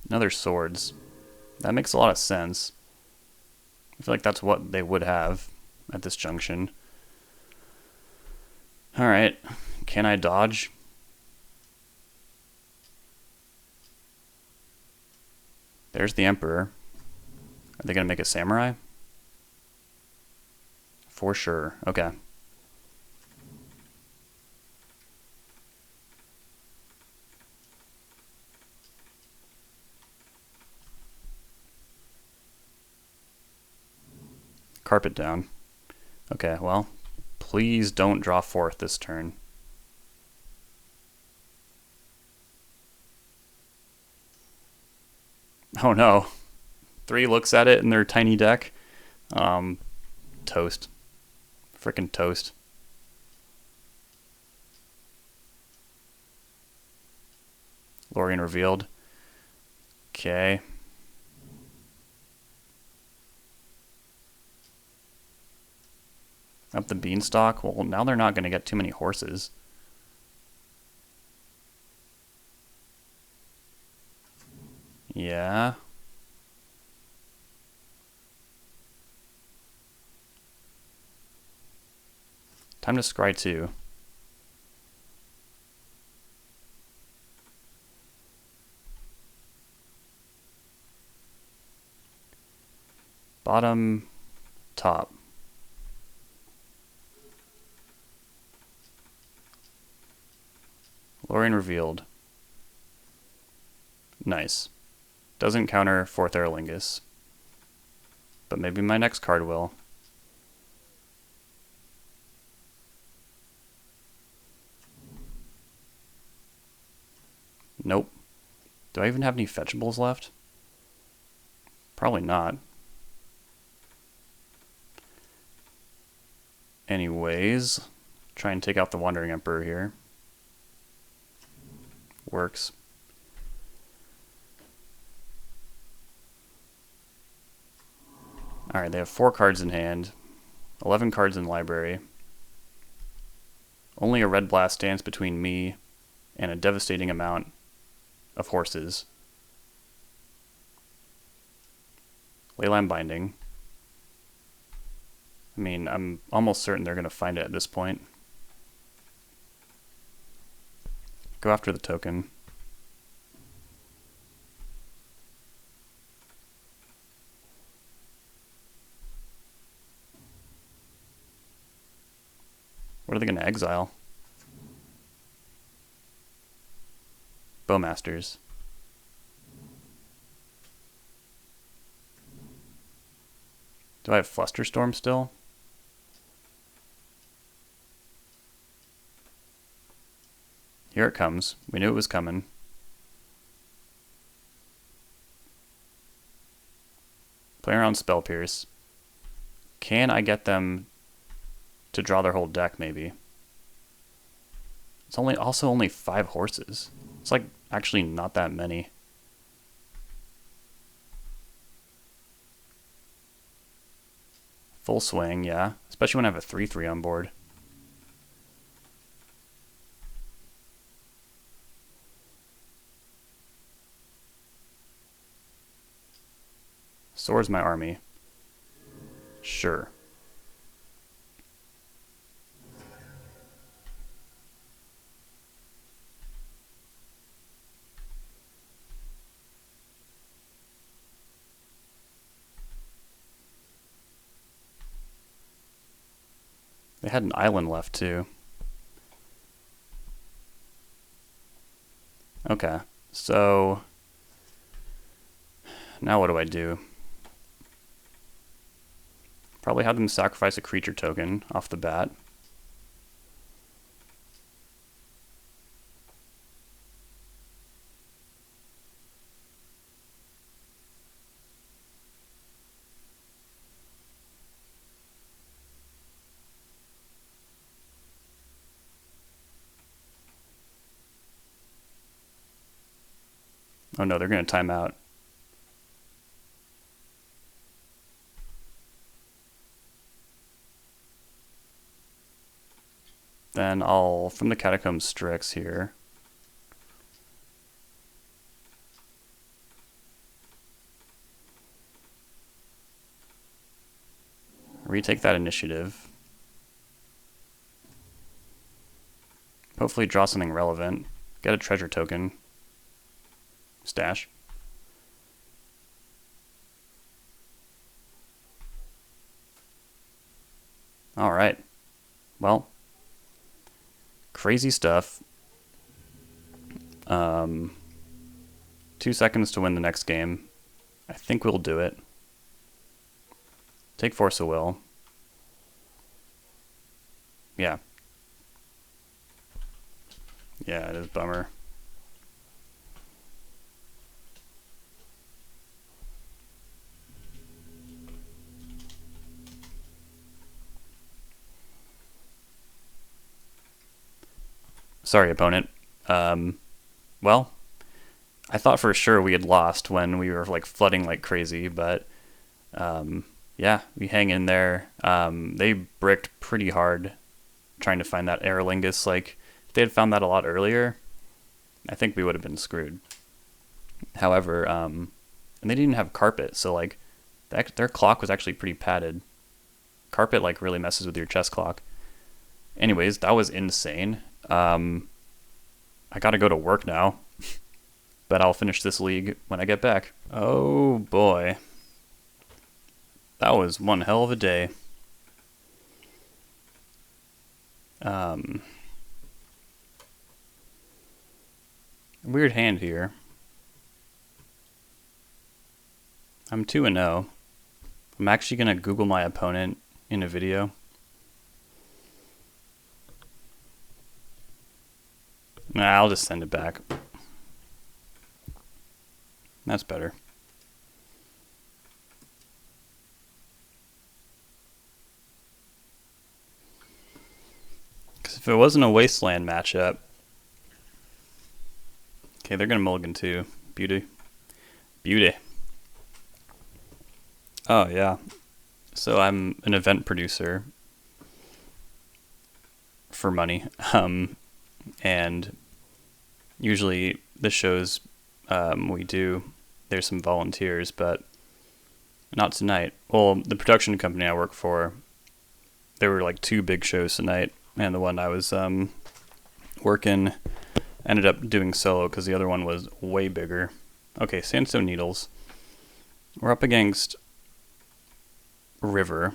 Another swords. That makes a lot of sense. I feel like that's what they would have at this junction. Alright, can I dodge? There's the Emperor. Are they going to make a Samurai? For sure. Okay. Carpet down. Okay, well, please don't draw fourth this turn. Oh no. 3 looks at it in their tiny deck. Toast. Frickin' toast. Lorien revealed. Okay. Up the beanstalk. Well, now they're not going to get too many horses. Yeah. Time to scry 2. Bottom, top. Lorien revealed. Nice. Doesn't counter 4th Aerolingus. But maybe my next card will. Do I even have any fetchables left? Probably not. Anyways, try and take out the Wandering Emperor here. Works. Alright, they have 4 cards in hand, 11 cards in library. Only a red blast stands between me and a devastating amount of horses. Leyline Binding. I mean, I'm almost certain they're going to find it at this point. Go after the token. What are they going to exile? Bowmasters. Do I have Flusterstorm still? Here it comes. We knew it was coming. Play around Spell Pierce. Can I get them to draw their whole deck, maybe? It's also only 5 horses. It's like actually not that many. Full swing, yeah. Especially when I have a 3/3 on board. Soar's my army. Sure. They had an island left too. Okay, so now what do I do? Probably have them sacrifice a creature token off the bat. Oh no, they're going to time out. Then I'll, from the Catacombs Strix here, retake that initiative. Hopefully draw something relevant. Get a treasure token. Stash. Alright. Well, crazy stuff. 2 seconds to win the next game. I think we'll do it. Take Force of Will. Yeah. Yeah, it is a bummer. Sorry, opponent. Well, I thought for sure we had lost when we were like flooding like crazy, but yeah, we hang in there. They bricked pretty hard trying to find that Aerolingus. Like, if they had found that a lot earlier, I think we would have been screwed. However, and they didn't have carpet, so like their clock was actually pretty padded. Carpet like really messes with your chess clock. Anyways, that was insane. I gotta go to work now, but I'll finish this league when I get back. Oh boy. That was one hell of a day. Weird hand here. I'm 2-0. I'm actually gonna Google my opponent in a video. Nah, I'll just send it back. That's better. Because if it wasn't a Wasteland matchup... Okay, they're going to mulligan too. Beauty. Beauty. Oh, yeah. So I'm an event producer for money. And usually the shows we do, there's some volunteers, but not tonight. Well, the production company I work for, there were like 2 big shows tonight, and the one I was working ended up doing solo because the other one was way bigger. Okay, Sandstone Needles. We're up against River.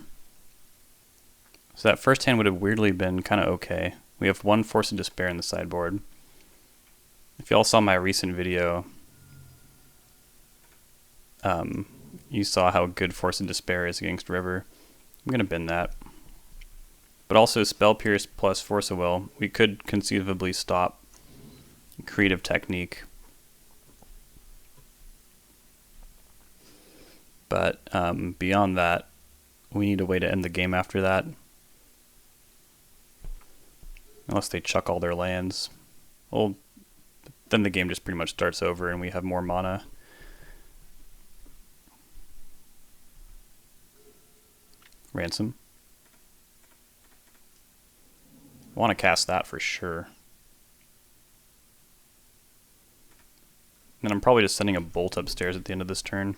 So that first hand would have weirdly been kind of okay. We have 1 Force of Despair in the sideboard. If y'all saw my recent video, you saw how good Force of Despair is against River. I'm going to bin that. But also Spell Pierce plus Force of Will. We could conceivably stop Creative Technique. But beyond that, we need a way to end the game after that. Unless they chuck all their lands. Well, then the game just pretty much starts over and we have more mana. Ransom. I want to cast that for sure. And I'm probably just sending a bolt upstairs at the end of this turn.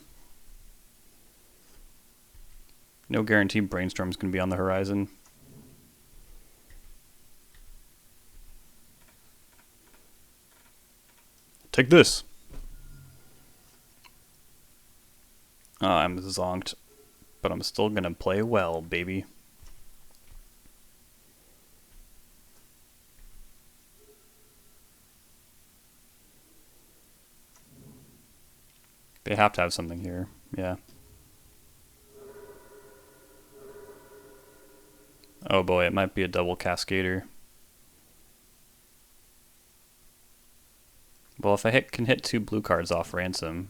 No guarantee Brainstorm's going to be on the horizon. Take this! I'm zonked, but I'm still going to play well, baby. They have to have something here, yeah. Oh boy, it might be a double Cascader. Well, if I can hit 2 blue cards off Ransom,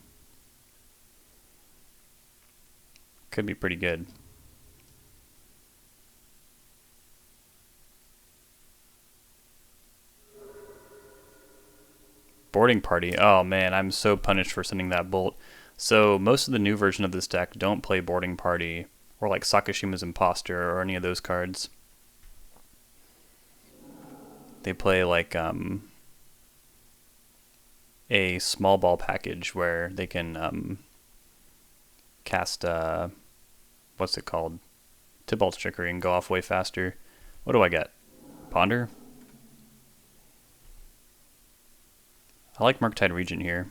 could be pretty good. Boarding Party. Oh man, I'm so punished for sending that bolt. So most of the new version of this deck don't play Boarding Party or like Sakashima's Imposter or any of those cards. They play like a small ball package where they can cast what's it called? Tybalt's Trickery and go off way faster. What do I get? Ponder? I like Murktide Regent here.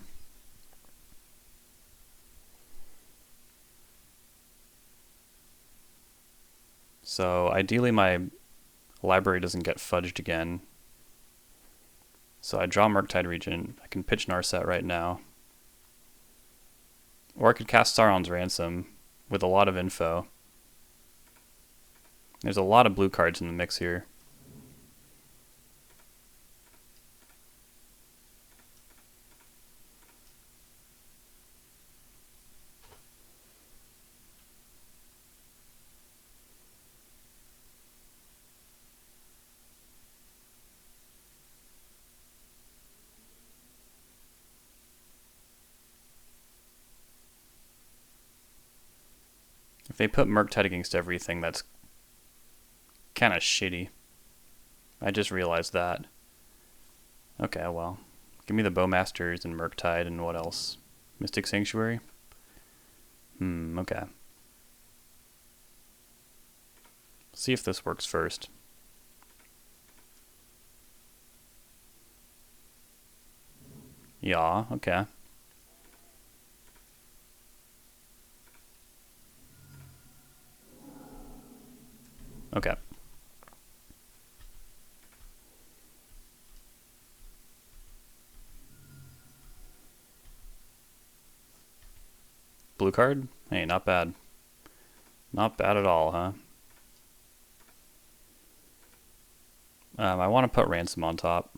So ideally my library doesn't get fudged again. So I draw Murktide Regent. I can pitch Narset right now. Or I could cast Sauron's Ransom with a lot of info. There's a lot of blue cards in the mix here. If they put Murktide against everything, that's kind of shitty. I just realized that. Okay, well. Give me the Bowmasters and Murktide and what else? Mystic Sanctuary? Okay. See if this works first. Yeah, okay. Okay. Blue card? Hey, not bad. Not bad at all, huh? I want to put Ransom on top.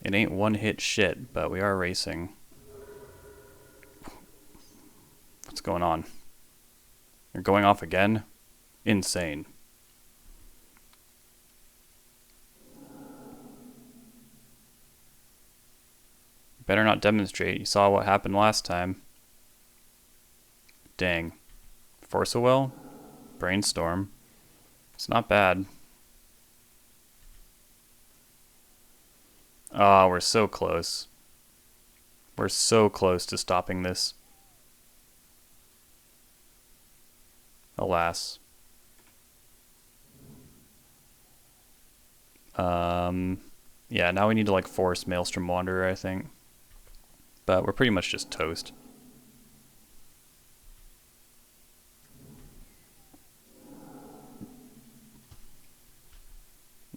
It ain't one-hit shit, but we are racing. What's going on? You're going off again? Insane. Better not demonstrate. You saw what happened last time. Dang. Force a will? Brainstorm. It's not bad. Ah, we're so close. We're so close to stopping this. Alas. Yeah, now we need to like force Maelstrom Wanderer, I think. But we're pretty much just toast.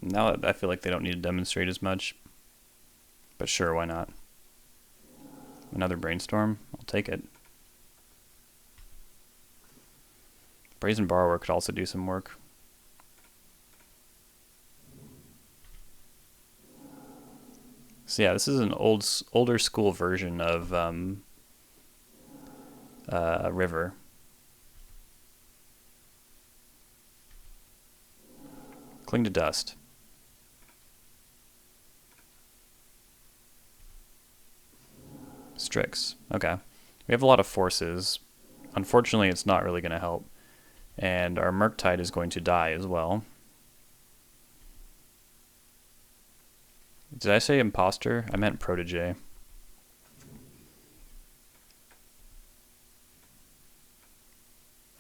Now I feel like they don't need to demonstrate as much. But sure, why not? Another Brainstorm? I'll take it. Brazen Borrower could also do some work. So yeah, this is an older school version of River. Cling to Dust. Strix. Okay. We have a lot of forces. Unfortunately, it's not really going to help. And our Murktide is going to die as well. Did I say imposter? I meant protege.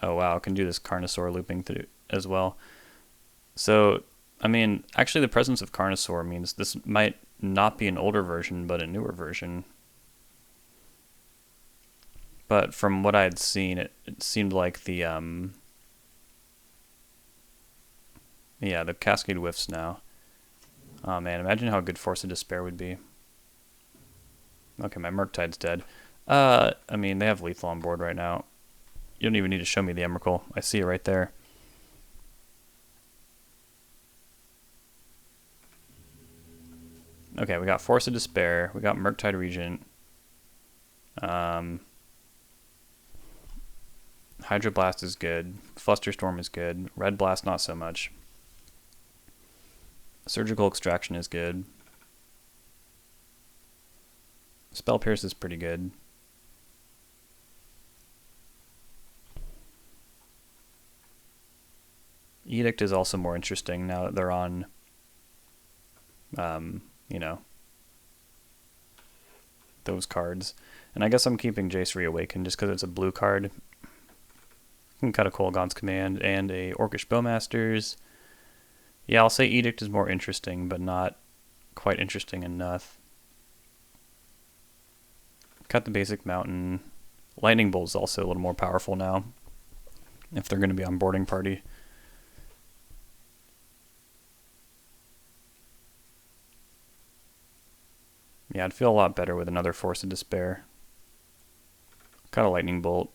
Oh wow, I can do this Carnosaur looping through as well. So, I mean, actually the presence of Carnosaur means this might not be an older version, but a newer version. But from what I had seen, it seemed like the, yeah, the Cascade whiffs now. Oh man, imagine how good Force of Despair would be. Okay, my Murktide's dead. I mean, they have lethal on board right now. You don't even need to show me the Emrakul. I see it right there. Okay, we got Force of Despair. We got Murktide Regent. Hydroblast is good. Flusterstorm is good. Red Blast, not so much. Surgical Extraction is good. Spell Pierce is pretty good. Edict is also more interesting now that they're on, you know, those cards. And I guess I'm keeping Jace Reawakened just because it's a blue card. You can cut a Kolaghan's Command and a Orcish Bowmasters. Yeah, I'll say Edict is more interesting, but not quite interesting enough. Cut the basic Mountain. Lightning Bolt is also a little more powerful now, if they're going to be on boarding party. Yeah, I'd feel a lot better with another Force of Despair. Cut a Lightning Bolt.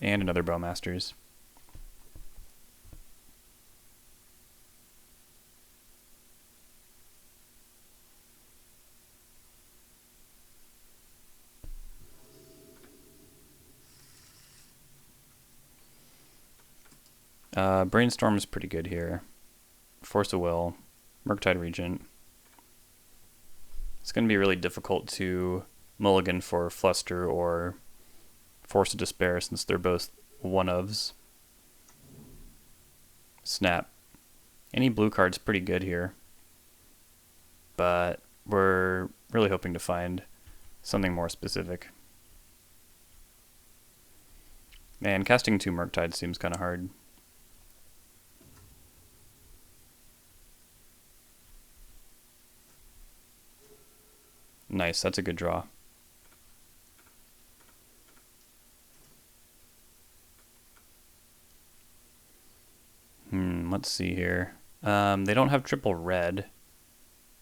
And another Bowmasters. Brainstorm is pretty good here. Force of Will. Murktide Regent. It's going to be really difficult to mulligan for Fluster or Force of Despair since they're both one-ofs. Snap. Any blue card's pretty good here. But we're really hoping to find something more specific. Man, casting 2 Murktide seems kind of hard. Nice, that's a good draw. Let's see here. They don't have triple red,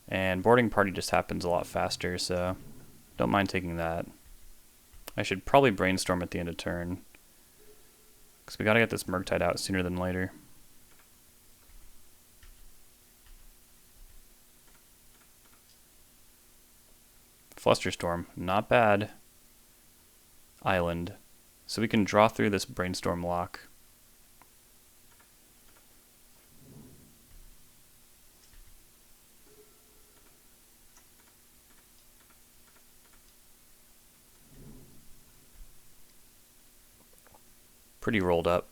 and boarding party just happens a lot faster, so don't mind taking that. I should probably brainstorm at the end of turn. Because we gotta get this Murktide out sooner than later. Flusterstorm, not bad. Island. So we can draw through this Brainstorm lock. Pretty rolled up.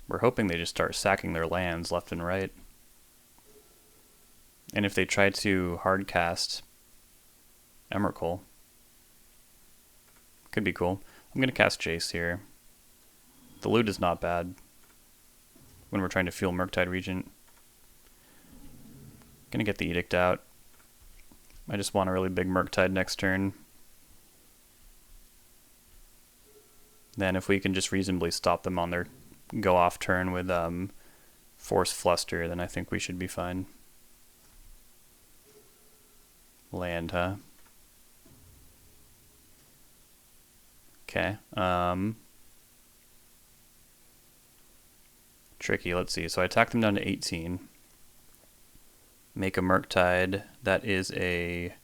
We're hoping they just start sacking their lands left and right. And if they try to hardcast Emrakul, could be cool. I'm going to cast Jace here. The loot is not bad when we're trying to fuel Murktide Regent. Going to get the Edict out. I just want a really big Murktide next turn. Then if we can just reasonably stop them on their go off turn with Force Fluster, then I think we should be fine. Land, huh? Okay. Tricky, let's see. So I attack them down to 18. Make a Murktide that is a...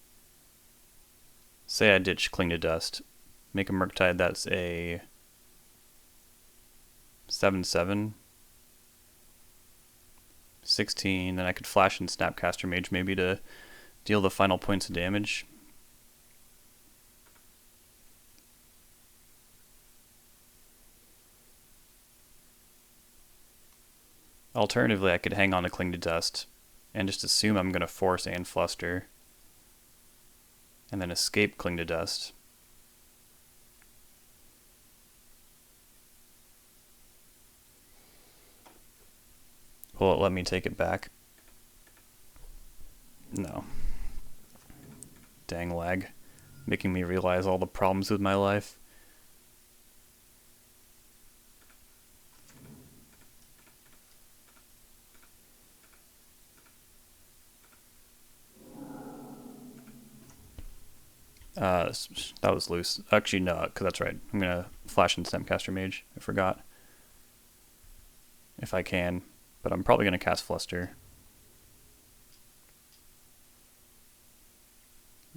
Say I ditch Cling to Dust. Make a Murktide that's a 7/7. 16, then I could flash in Snapcaster Mage maybe to deal the final points of damage. Alternatively, I could hang on to Cling to Dust and just assume I'm going to force and fluster, and then escape Cling to Dust. Will it let me take it back? No. Dang lag. Making me realize all the problems with my life. That was loose. Actually, no, because that's right. I'm going to flash in Snapcaster Mage. I forgot. If I can. But I'm probably going to cast Fluster.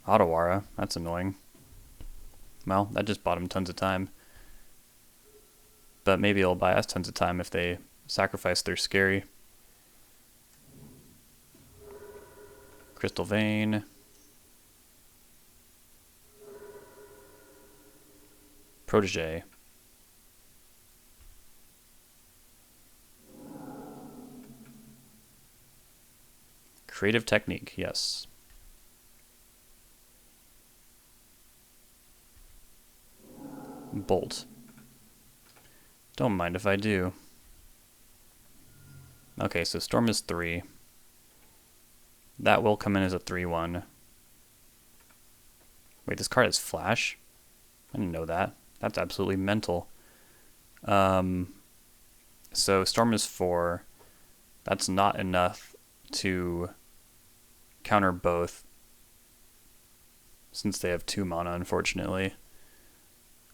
Otawara, that's annoying. Well, that just bought him tons of time. But maybe it'll buy us tons of time if they sacrifice their Scary. Crystal Vein. Protege. Creative Technique, yes. Bolt. Don't mind if I do. Okay, so Storm is 3. That will come in as a 3/1. Wait, this card has Flash? I didn't know that. That's absolutely mental. So Storm is 4. That's not enough to counter both, since they have 2 mana, unfortunately.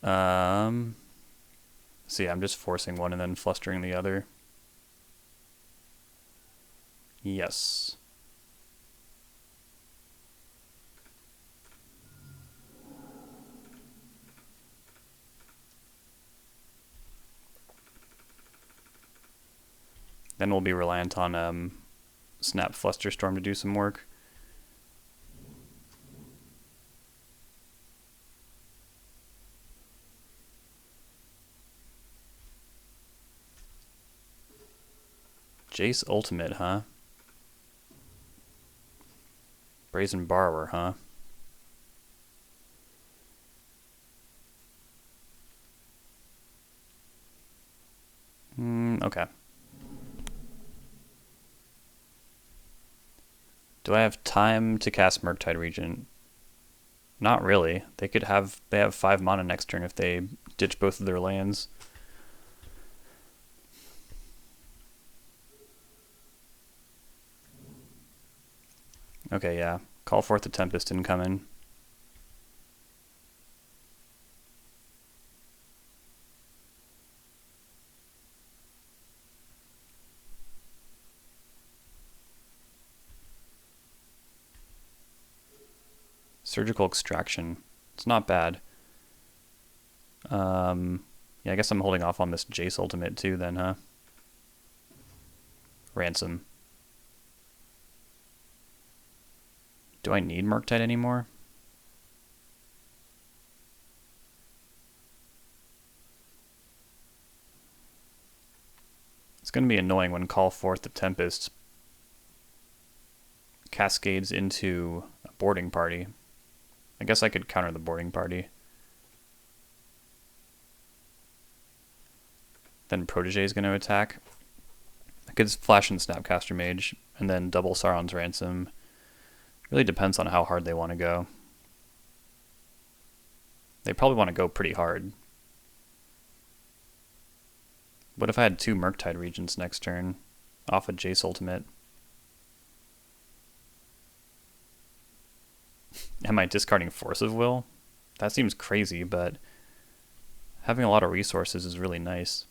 So yeah, I'm just forcing one and then flustering the other. Yes. Then we'll be reliant on Snap Flusterstorm to do some work. Jace Ultimate, huh? Brazen Borrower, huh? Okay. Do I have time to cast Murktide Regent? Not really. They have 5 mana next turn if they ditch both of their lands. Okay, yeah. Call forth the Tempest incoming. Surgical Extraction. It's not bad. Yeah, I guess I'm holding off on this Jace ultimate too then, huh? Ransom. Do I need Murktide anymore? It's going to be annoying when Call Forth the Tempest cascades into a boarding party. I guess I could counter the boarding party. Then Protege is going to attack. I could flash and Snapcaster Mage, and then double Sauron's Ransom. Really depends on how hard they want to go. They probably want to go pretty hard. What if I had 2 Murktide Regents next turn off a Jace ultimate? Am I discarding Force of Will? That seems crazy, but having a lot of resources is really nice.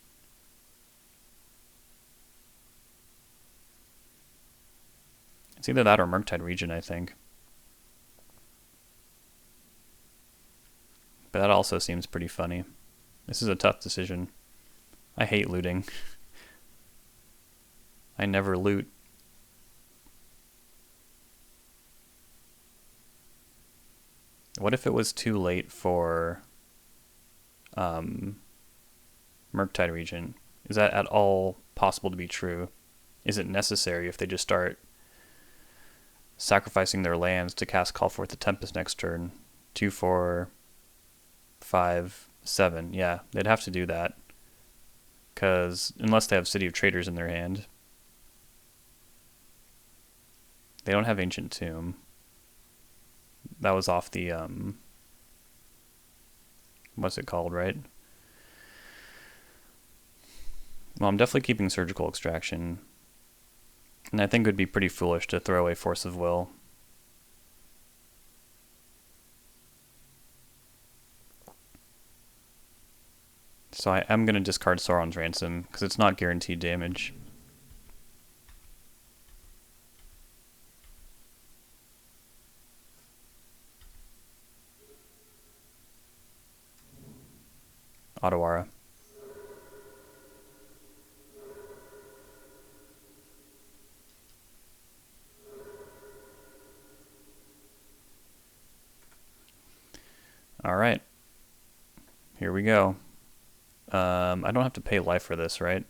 It's either that or Murktide Regent, I think. But that also seems pretty funny. This is a tough decision. I hate looting. I never loot. What if it was too late for Murktide Regent? Is that at all possible to be true? Is it necessary if they just start sacrificing their lands to cast Call Forth the Tempest next turn? 2, 4, 5, 7. Yeah, they'd have to do that. Because unless they have City of Traders in their hand. They don't have Ancient Tomb. That was off the, what's it called, right? Well, I'm definitely keeping Surgical Extraction. And I think it would be pretty foolish to throw away Force of Will. So I am going to discard Sauron's Ransom, because it's not guaranteed damage. Otawara. Alright. Here we go. I don't have to pay life for this, right?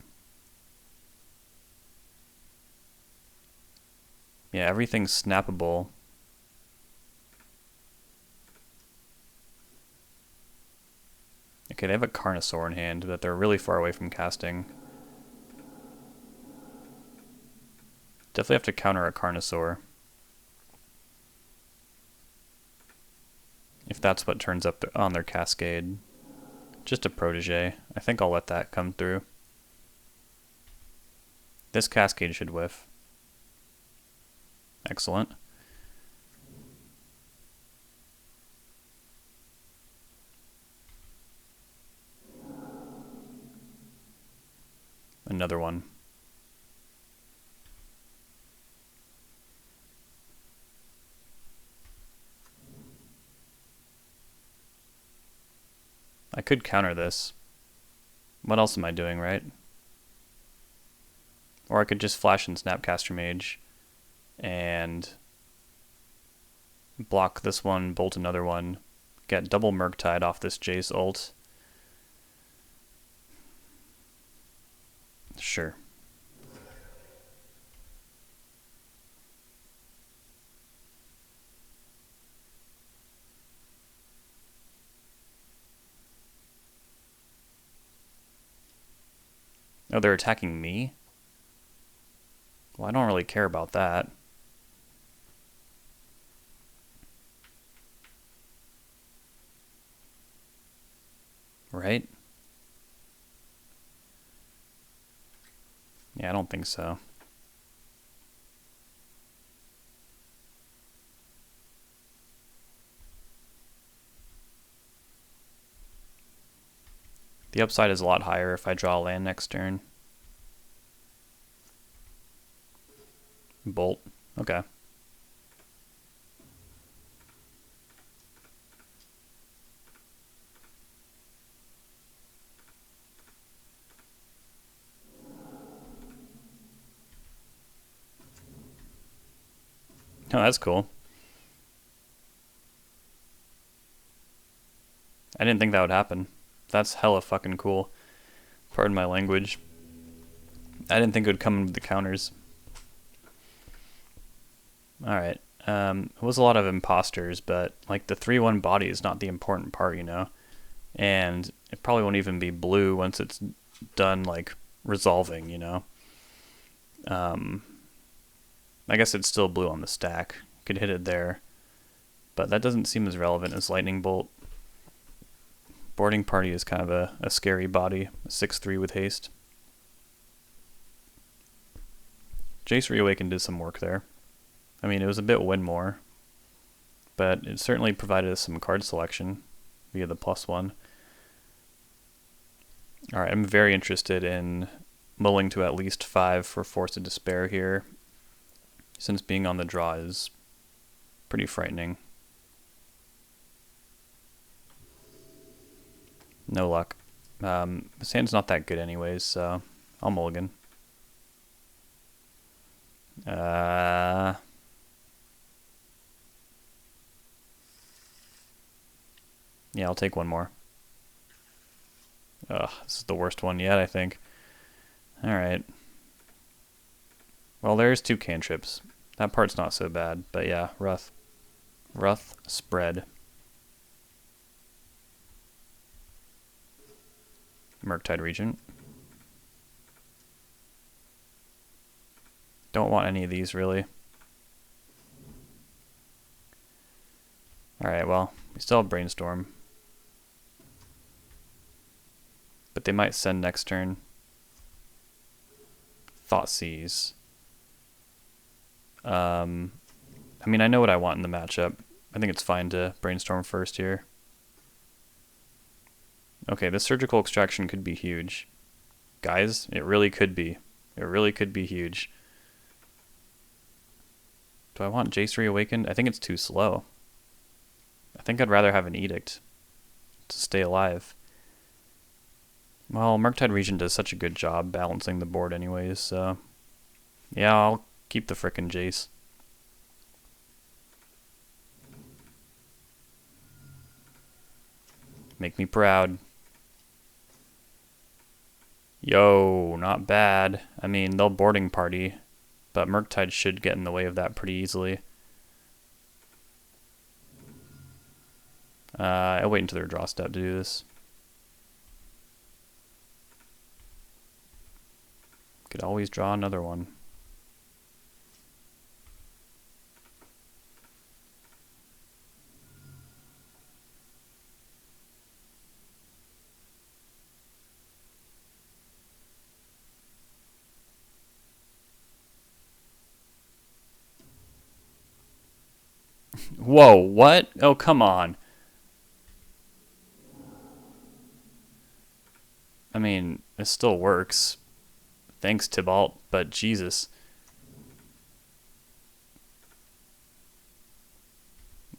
Yeah, everything's snappable. Okay, they have a Carnosaur in hand that they're really far away from casting. Definitely have to counter a Carnosaur. If that's what turns up on their Cascade. Just a Protege. I think I'll let that come through. This Cascade should whiff. Excellent. Another one. I could counter this. What else am I doing, right? Or I could just flash and Snapcaster Mage and block this one, bolt another one, get double Murktide off this Jace ult. Sure. Oh, they're attacking me? Well, I don't really care about that. Right? Yeah, I don't think so. The upside is a lot higher if I draw land next turn. Bolt. Okay. Oh, that's cool. I didn't think that would happen. That's hella fucking cool. Pardon my language. I didn't think it would come with the counters. Alright. It was a lot of imposters, but like the 3/1 body is not the important part, you know? And it probably won't even be blue once it's done like resolving, you know? I guess it's still blue on the stack. Could hit it there. But that doesn't seem as relevant as Lightning Bolt. Boarding Party is kind of a scary body. 6/3 with haste. Jace Reawakened did some work there. I mean, it was a bit win more, but it certainly provided us some card selection via the +1. Alright, I'm very interested in mulling to at least 5 for Force of Despair here, since being on the draw is pretty frightening. No luck. This hand's not that good anyways, so I'll mulligan. Yeah, I'll take one more. Ugh, this is the worst one yet, I think. Alright. Well, there's 2 cantrips. That part's not so bad, but yeah, Wrath. Wrath spread. Murktide Regent. Don't want any of these, really. Alright, well, we still have Brainstorm. But they might send next turn. Thoughtseize. I mean, I know what I want in the matchup. I think it's fine to Brainstorm first here. Okay, this Surgical Extraction could be huge. Guys, it really could be. It really could be huge. Do I want Jace Reawakened? I think it's too slow. I think I'd rather have an Edict to stay alive. Well, Murktide Regent does such a good job balancing the board anyways, so... yeah, I'll keep the frickin' Jace. Make me proud. Yo, not bad. I mean, they'll Boarding Party, but Murktide should get in the way of that pretty easily. I'll wait until their draw step to do this. Could always draw another one. Whoa, what? Oh, come on. I mean, it still works. Thanks, Tybalt, but Jesus.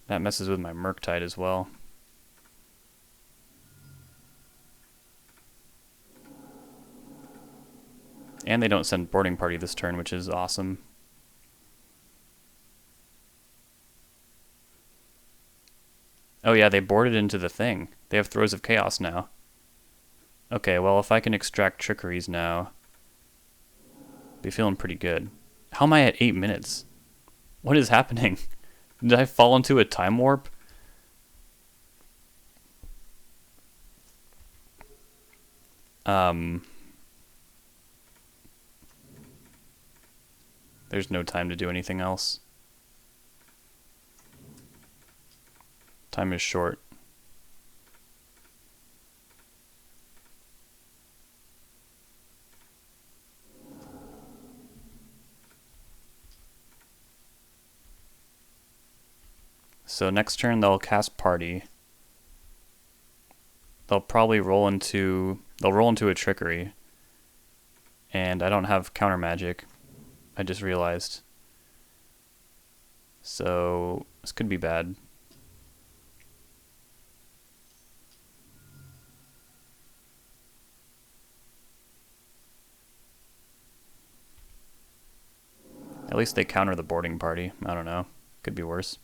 That messes with my Murktide as well. And they don't send Boarding Party this turn, which is awesome. Oh yeah, they boarded into the thing. They have Throes of Chaos now. Okay, well, if I can extract Trickeries now... be feeling pretty good. How am I at 8 minutes? What is happening? Did I fall into a time warp? There's no time to do anything else. Time is short. So next turn they'll cast Party. They'll probably roll into they'll roll into a trickery. And I don't have counter magic. I just realized. So this could be bad. At least they counter the boarding party. I don't know. Could be worse.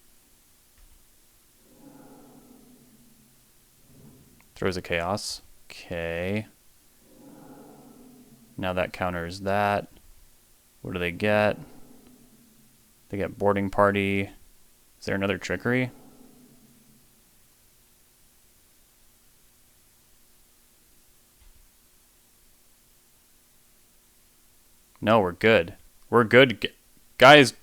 Throws a chaos. Okay. Now that counters that. What do they get? They get boarding party. Is there another trickery? No, we're good. We're good. Guys,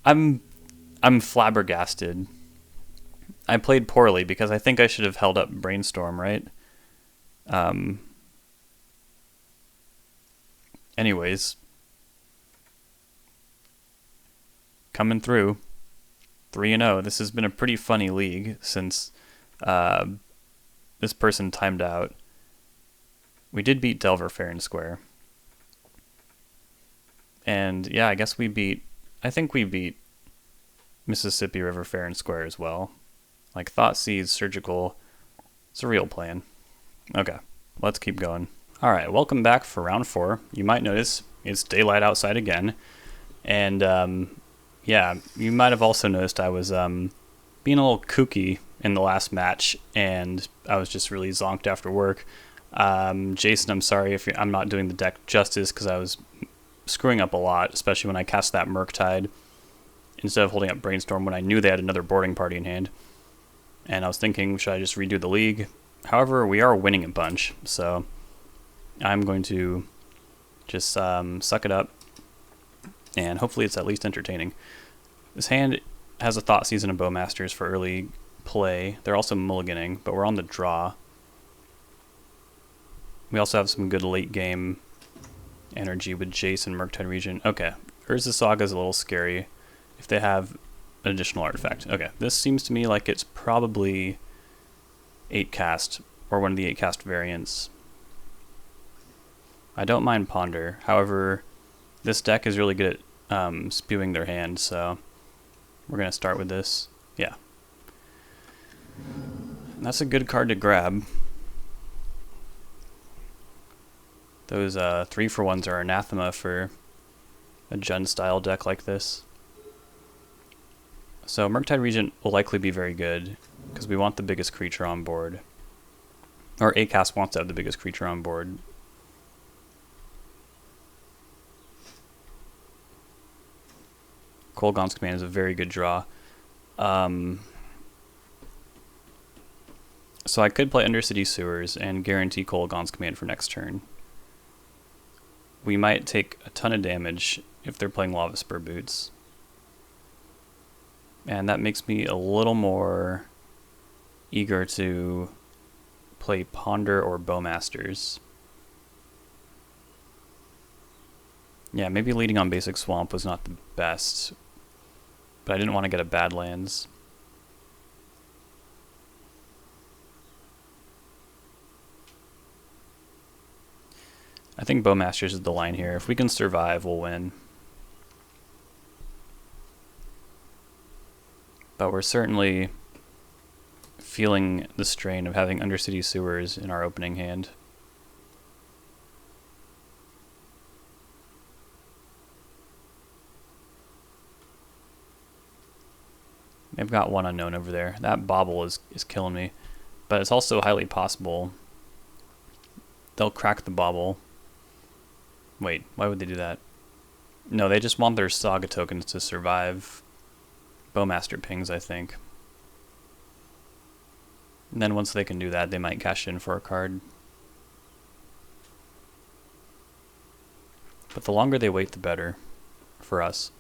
I'm flabbergasted. I played poorly because I think I should have held up Brainstorm, right? Anyways, coming through 3-0. This has been a pretty funny league since this person timed out. We did beat Delver fair and square. And yeah, I guess I think we beat Mississippi River fair and square as well. Like Thoughtseize, Surgical, it's a real plan. Okay, let's keep going. Alright, welcome back for round 4. You might notice it's daylight outside again. And yeah, you might have also noticed I was being a little kooky in the last match, and I was just really zonked after work. Jason, I'm sorry if I'm not doing the deck justice because I was screwing up a lot, especially when I cast that Murktide instead of holding up Brainstorm when I knew they had another boarding party in hand. And I was thinking, should I just redo the league? However, we are winning a bunch, so I'm going to just suck it up, and hopefully it's at least entertaining. This hand has a Thoughtseize and a Bowmasters for early play. They're also mulliganing, but we're on the draw. We also have some good late game energy with Jace and Murktide Regent. Okay, Urza Saga is a little scary if they have an additional artifact. Okay, this seems to me like it's probably 8 cast, or one of the 8 cast variants. I don't mind Ponder, however, this deck is really good at spewing their hand, so we're going to start with this. Yeah. And that's a good card to grab. Those 3-for-1s are anathema for a Jund style deck like this. So Murktide Regent will likely be very good because we want the biggest creature on board. Or Acast wants to have the biggest creature on board. Kolaghan's Command is a very good draw. So I could play Undercity Sewers and guarantee Kolaghan's Command for next turn. We might take a ton of damage if they're playing Lava Spur Boots. And that makes me a little more eager to play Ponder or Bowmasters. Yeah, maybe leading on basic Swamp was not the best, but I didn't want to get a Badlands. I think Bowmasters is the line here. If we can survive, we'll win. But we're certainly feeling the strain of having Undercity Sewers in our opening hand. They've got one unknown over there. That Bobble is killing me. But it's also highly possible they'll crack the Bobble. Wait, why would they do that? No, they just want their Saga tokens to survive Bowmaster pings, I think. And then once they can do that, they might cash in for a card. But the longer they wait, the better for us.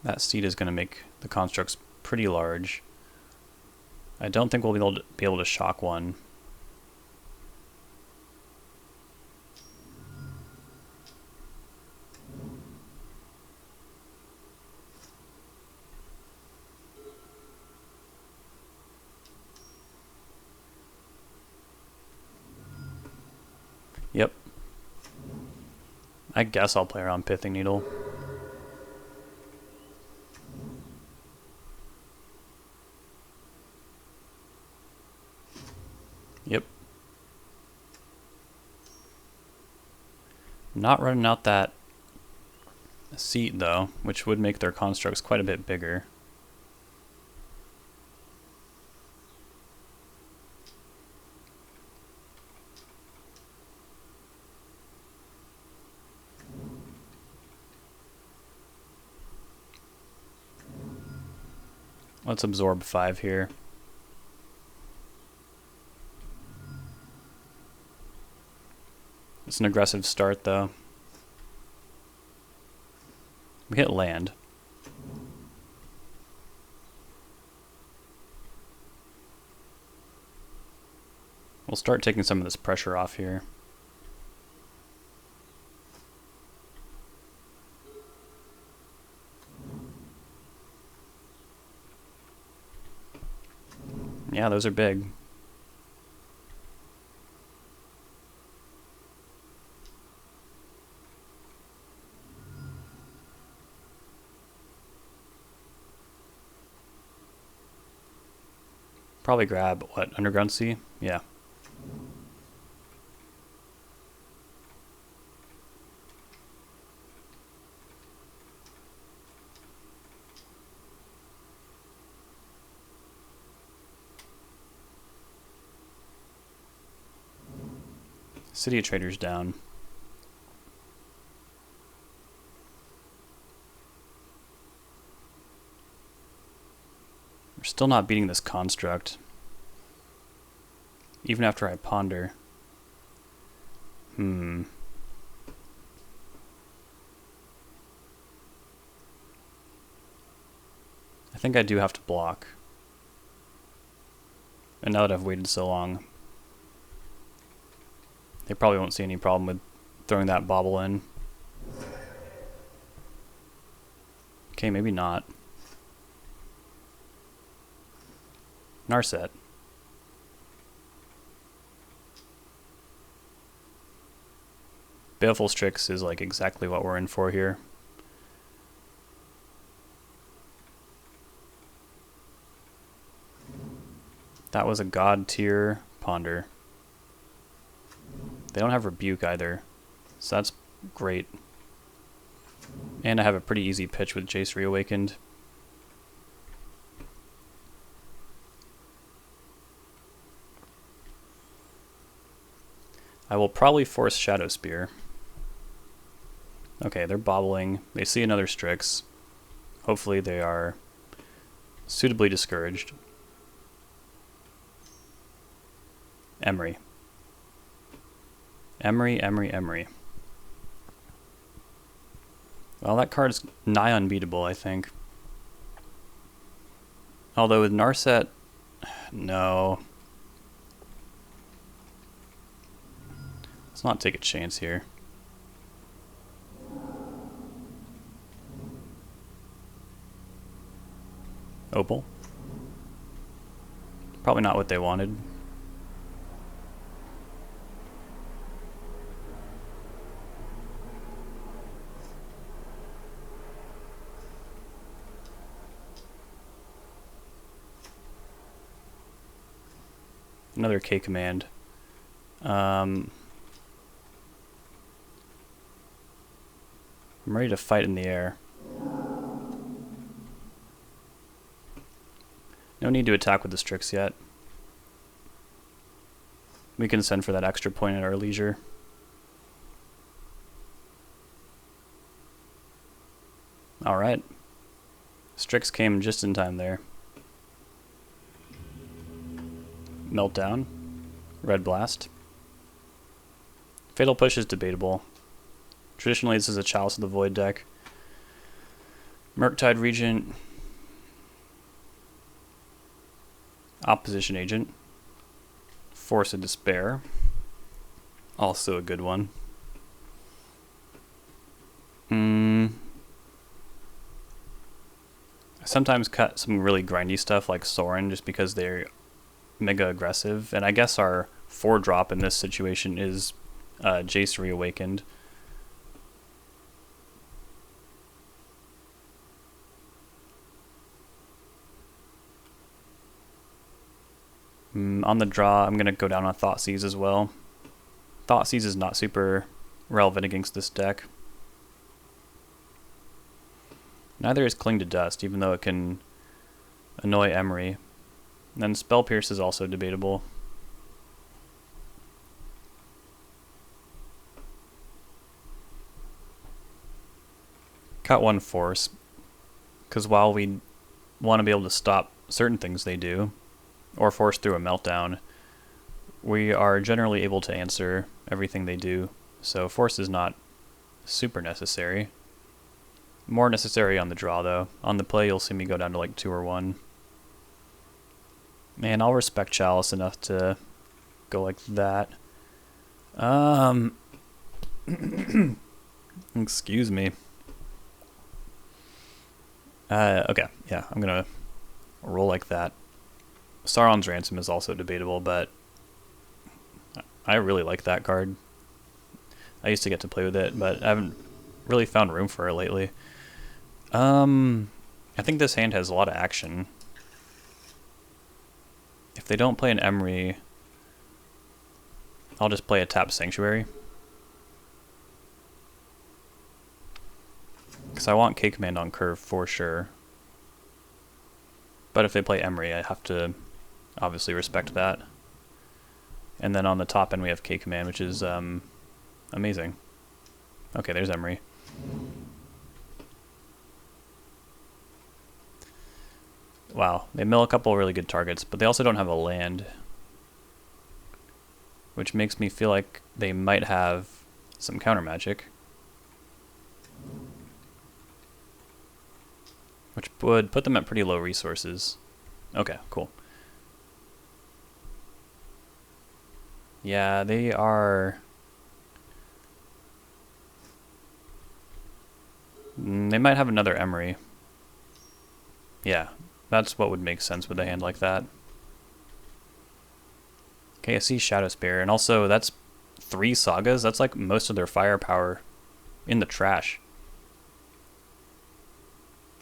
That seed is going to make the constructs pretty large. I don't think we'll be able to shock one. Yep. I guess I'll play around Pithing Needle. Yep. Not running out that seat though, which would make their constructs quite a bit bigger. Let's absorb 5 here. It's an aggressive start though. We hit land. We'll start taking some of this pressure off here. Yeah, those are big. Probably grab, what, Underground Sea? Yeah. City of Traders down. We're still not beating this construct. Even after I ponder. I think I do have to block. And now that I've waited so long, they probably won't see any problem with throwing that bobble in. Okay, maybe not. Narset. Baleful Strix is like exactly what we're in for here. That was a god tier ponder. They don't have Rebuke either, so that's great. And I have a pretty easy pitch with Jace Reawakened. I will probably force Shadow Spear. Okay, they're bobbling. They see another Strix. Hopefully they are suitably discouraged. Emery. Emery. Well, that card's nigh unbeatable, I think. Although with Narset, no. Let's not take a chance here. Opal. Probably not what they wanted. Another K command. I'm ready to fight in the air. No need to attack with the Strix yet. We can send for that extra point at our leisure. Alright. Strix came just in time there. Meltdown. Red Blast. Fatal Push is debatable. Traditionally, this is a Chalice of the Void deck. Murktide Regent. Opposition Agent. Force of Despair. Also a good one. I sometimes cut some really grindy stuff like Sorin just because they're mega aggressive, and I guess our 4-drop in this situation is Jace Reawakened. On the draw, I'm going to go down on Thoughtseize as well. Thoughtseize is not super relevant against this deck. Neither is Cling to Dust, even though it can annoy Emery. And then Spell Pierce is also debatable. Cut one Force, because while we want to be able to stop certain things they do, or force through a meltdown, we are generally able to answer everything they do, so Force is not super necessary. More necessary on the draw, though. On the play, you'll see me go down to like 2 or 1. And I'll respect Chalice enough to go like that. Excuse me. Okay, yeah, I'm gonna roll like that. Sauron's Ransom is also debatable, but I really like that card. I used to get to play with it, but I haven't really found room for it lately. I think this hand has a lot of action. If they don't play an Emery, I'll just play a tap Sanctuary. Because I want K Command on curve for sure. But if they play Emery, I have to obviously respect that. And then on the top end we have K Command, which is amazing. Okay, there's Emery. Wow, they mill a couple really good targets, but they also don't have a land. Which makes me feel like they might have some counter magic. Which would put them at pretty low resources. Okay, cool. Yeah, they are... They might have another Emery. Yeah, that's what would make sense with a hand like that. Okay, I see Shadow Spear, and also that's 3 Sagas. That's like most of their firepower in the trash.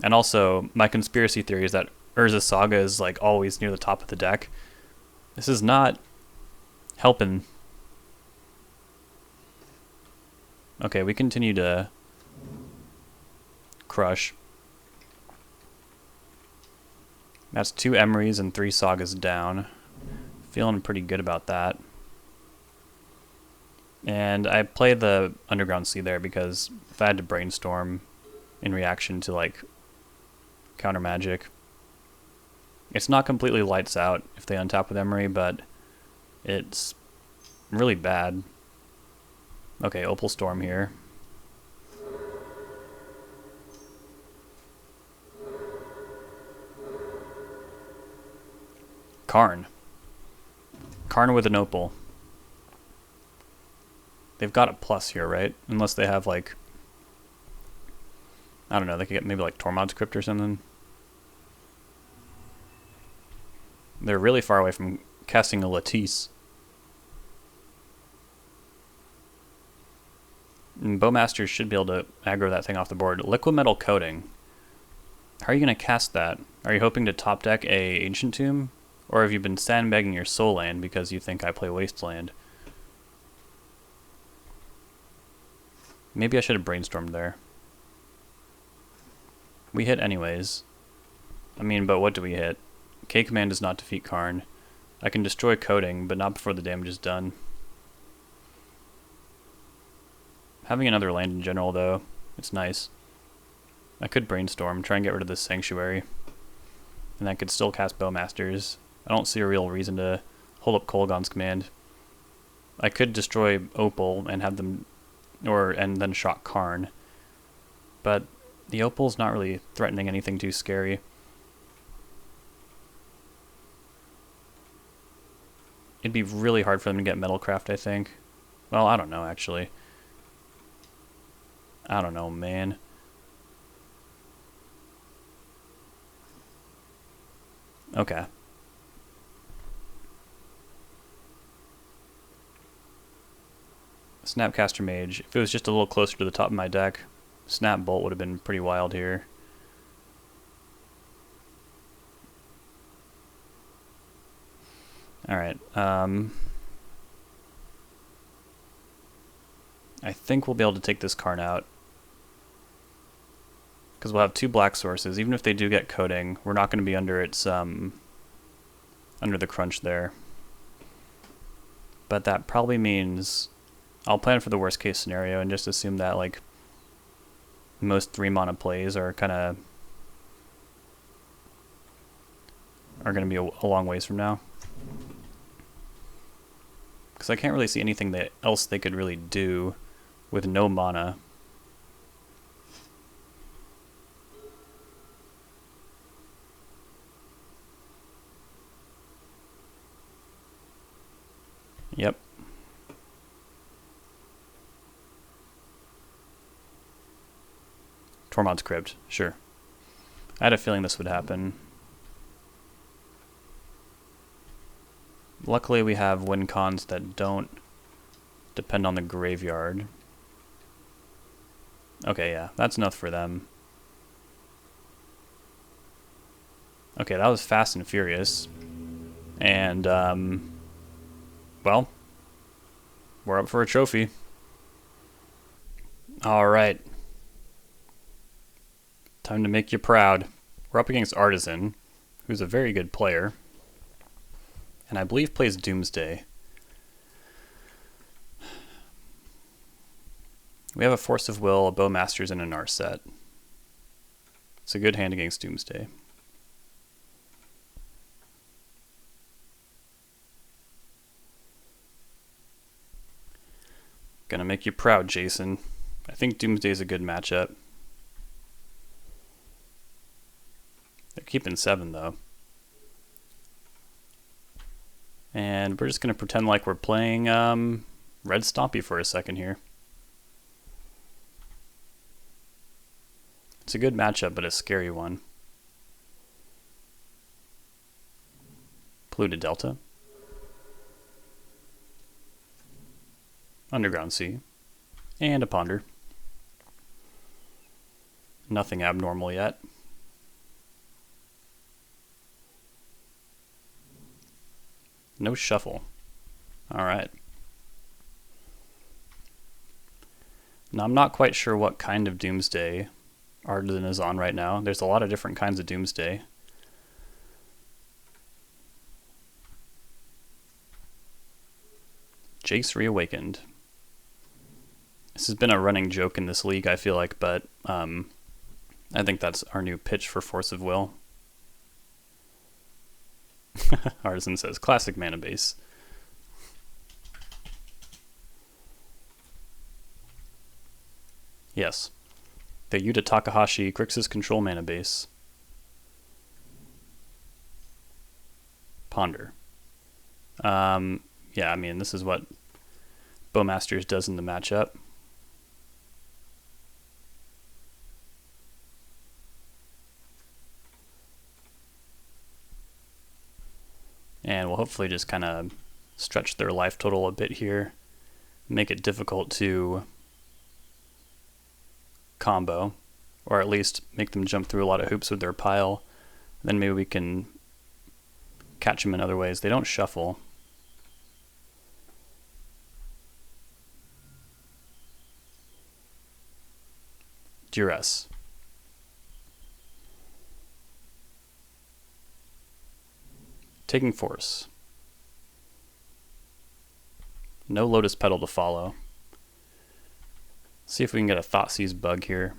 And also, my conspiracy theory is that Urza Saga is like always near the top of the deck. This is not helping. Okay, we continue to crush. That's 2 Emerys and 3 Sagas down. Feeling pretty good about that. And I play the Underground Sea there because if I had to brainstorm in reaction to like counter magic, it's not completely lights out if they untap with Emery, but it's really bad. Okay, Opal Storm here. Karn. Karn with an Opal. They've got a plus here, right? Unless they have like, I don't know, they could get maybe like Tormod's Crypt or something. They're really far away from casting a Latisse. And Bowmasters should be able to aggro that thing off the board. Liquid Metal Coating. How are you going to cast that? Are you hoping to top deck a Ancient Tomb? Or have you been sandbagging your Soul Land because you think I play Wasteland? Maybe I should have brainstormed there. We hit anyways. I mean, but what do we hit? K Command does not defeat Karn. I can destroy Coating, but not before the damage is done. Having another land in general, though, it's nice. I could brainstorm, try and get rid of this Sanctuary. And I could still cast Bowmasters. I don't see a real reason to hold up Kolaghan's Command. I could destroy Opal and have them, and then shock Karn. But the Opal's not really threatening anything too scary. It'd be really hard for them to get Metalcraft, I think. Well, I don't know, actually. I don't know, man. Okay. Snapcaster Mage. If it was just a little closer to the top of my deck, Snap Bolt would have been pretty wild here. Alright, I think we'll be able to take this card out. Because we'll have 2 black sources. Even if they do get coding, we're not going to be under its, under the crunch there. But that probably means I'll plan for the worst case scenario and just assume that, like, most 3-mana plays are kind of going to be a long ways from now. Because I can't really see anything else they could really do with no mana. Yep. Tormod's Crypt, sure. I had a feeling this would happen. Luckily we have win cons that don't depend on the graveyard. Okay, yeah, that's enough for them. Okay, that was fast and furious. And, well, we're up for a trophy. Alright. Time to make you proud. We're up against Artisan, who's a very good player. And I believe plays Doomsday. We have a Force of Will, a Bowmasters, and a Narset. It's a good hand against Doomsday. Gonna make you proud, Jason. I think Doomsday is a good matchup. They're keeping 7, though. And we're just gonna pretend like we're playing Red Stompy for a second here. It's a good matchup, but a scary one. Polluted Delta. Underground Sea. And a Ponder. Nothing abnormal yet. No shuffle. Alright. Now I'm not quite sure what kind of Doomsday Artisan is on right now. There's a lot of different kinds of Doomsday. Jace Reawakened. This has been a running joke in this league, I feel like, but I think that's our new pitch for Force of Will. Artisan says, classic mana base. Yes. The Yuta Takahashi Grixis control mana base. Ponder. Yeah, I mean, this is what Bowmasters does in the matchup. And we'll hopefully just kind of stretch their life total a bit here. Make it difficult to combo. Or at least make them jump through a lot of hoops with their pile. Then maybe we can catch them in other ways. They don't shuffle. Duress. Taking Force. No Lotus Petal to follow. See if we can get a Thoughtseize bug here.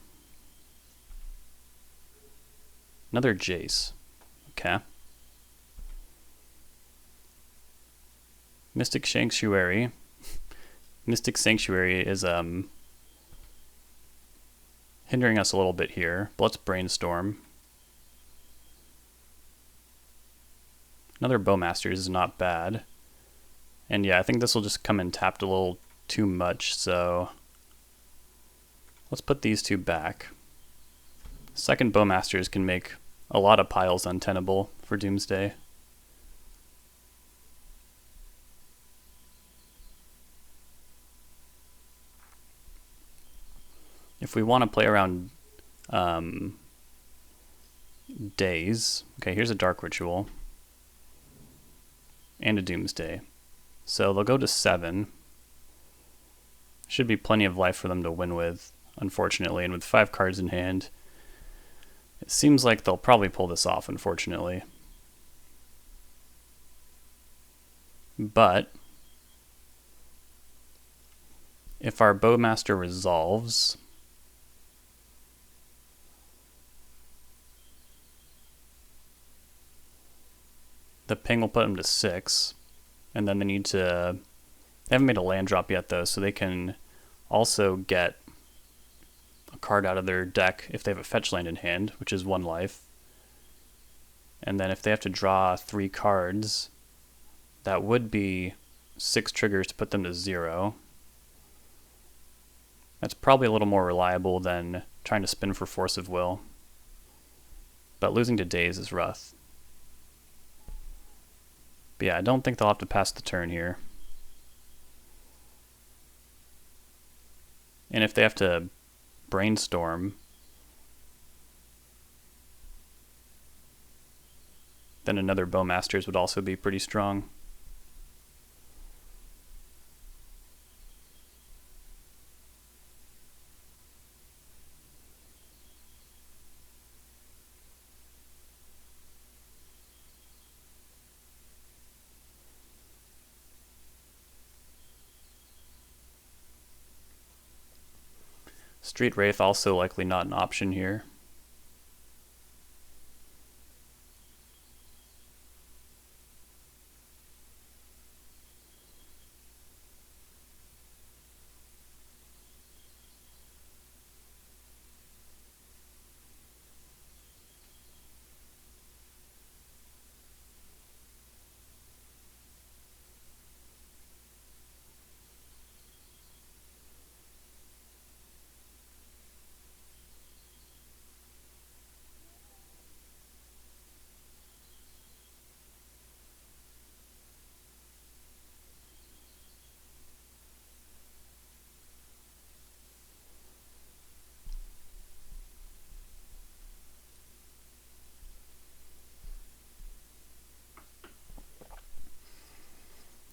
Another Jace. Okay. Mystic Sanctuary. Mystic Sanctuary is hindering us a little bit here, but let's brainstorm. Another Bowmasters is not bad. And yeah, I think this will just come in tapped a little too much, so let's put these 2 back. Second Bowmasters can make a lot of piles untenable for Doomsday. If we want to play around days, okay, here's a Dark Ritual and a Doomsday. So they'll go to 7. Should be plenty of life for them to win with, unfortunately, and with 5 cards in hand, it seems like they'll probably pull this off, unfortunately. But if our Bowmaster resolves, the ping will put them to 6, and then they haven't made a land drop yet though, so they can also get a card out of their deck if they have a fetch land in hand, which is 1 life. And then if they have to draw 3 cards, that would be 6 triggers to put them to 0. That's probably a little more reliable than trying to spin for Force of Will. But losing to Daze is rough. But yeah, I don't think they'll have to pass the turn here. And if they have to Brainstorm, then another Bowmasters would also be pretty strong. Street Wraith also likely not an option here.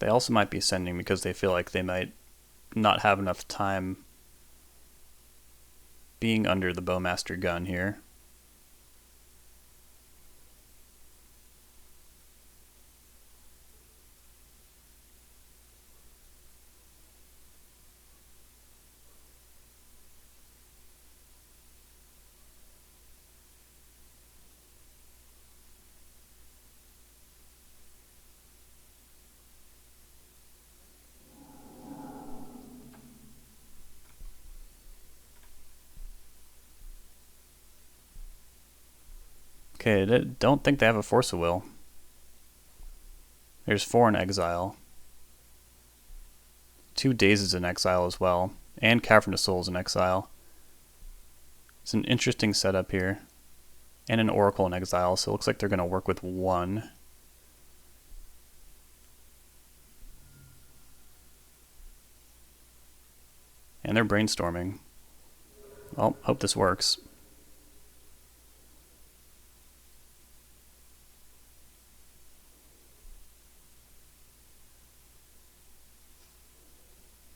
They also might be sending because they feel like they might not have enough time being under the Bowmaster gun here. Okay, I don't think they have a Force of Will. There's 4 in exile. 2 Dazes in exile as well, and Cavern of Souls in exile. It's an interesting setup here. And an Oracle in exile, so it looks like they're going to work with 1. And they're brainstorming. Well, hope this works.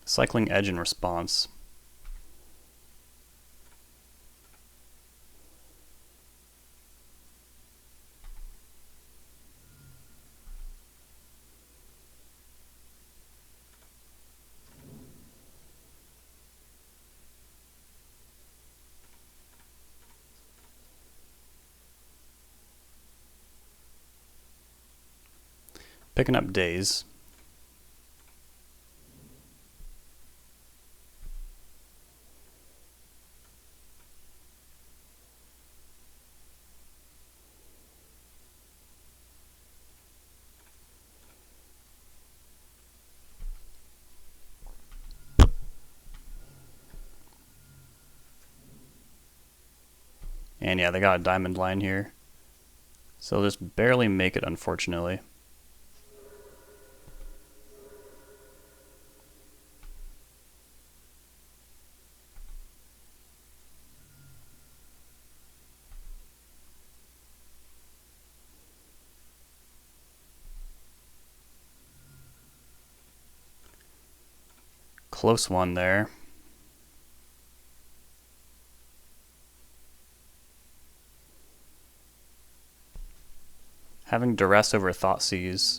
Cycling Edge in response. Picking up Daze. And yeah, they got a diamond line here. So they'll just barely make it, unfortunately. close one there. Having duress over Thoughtseize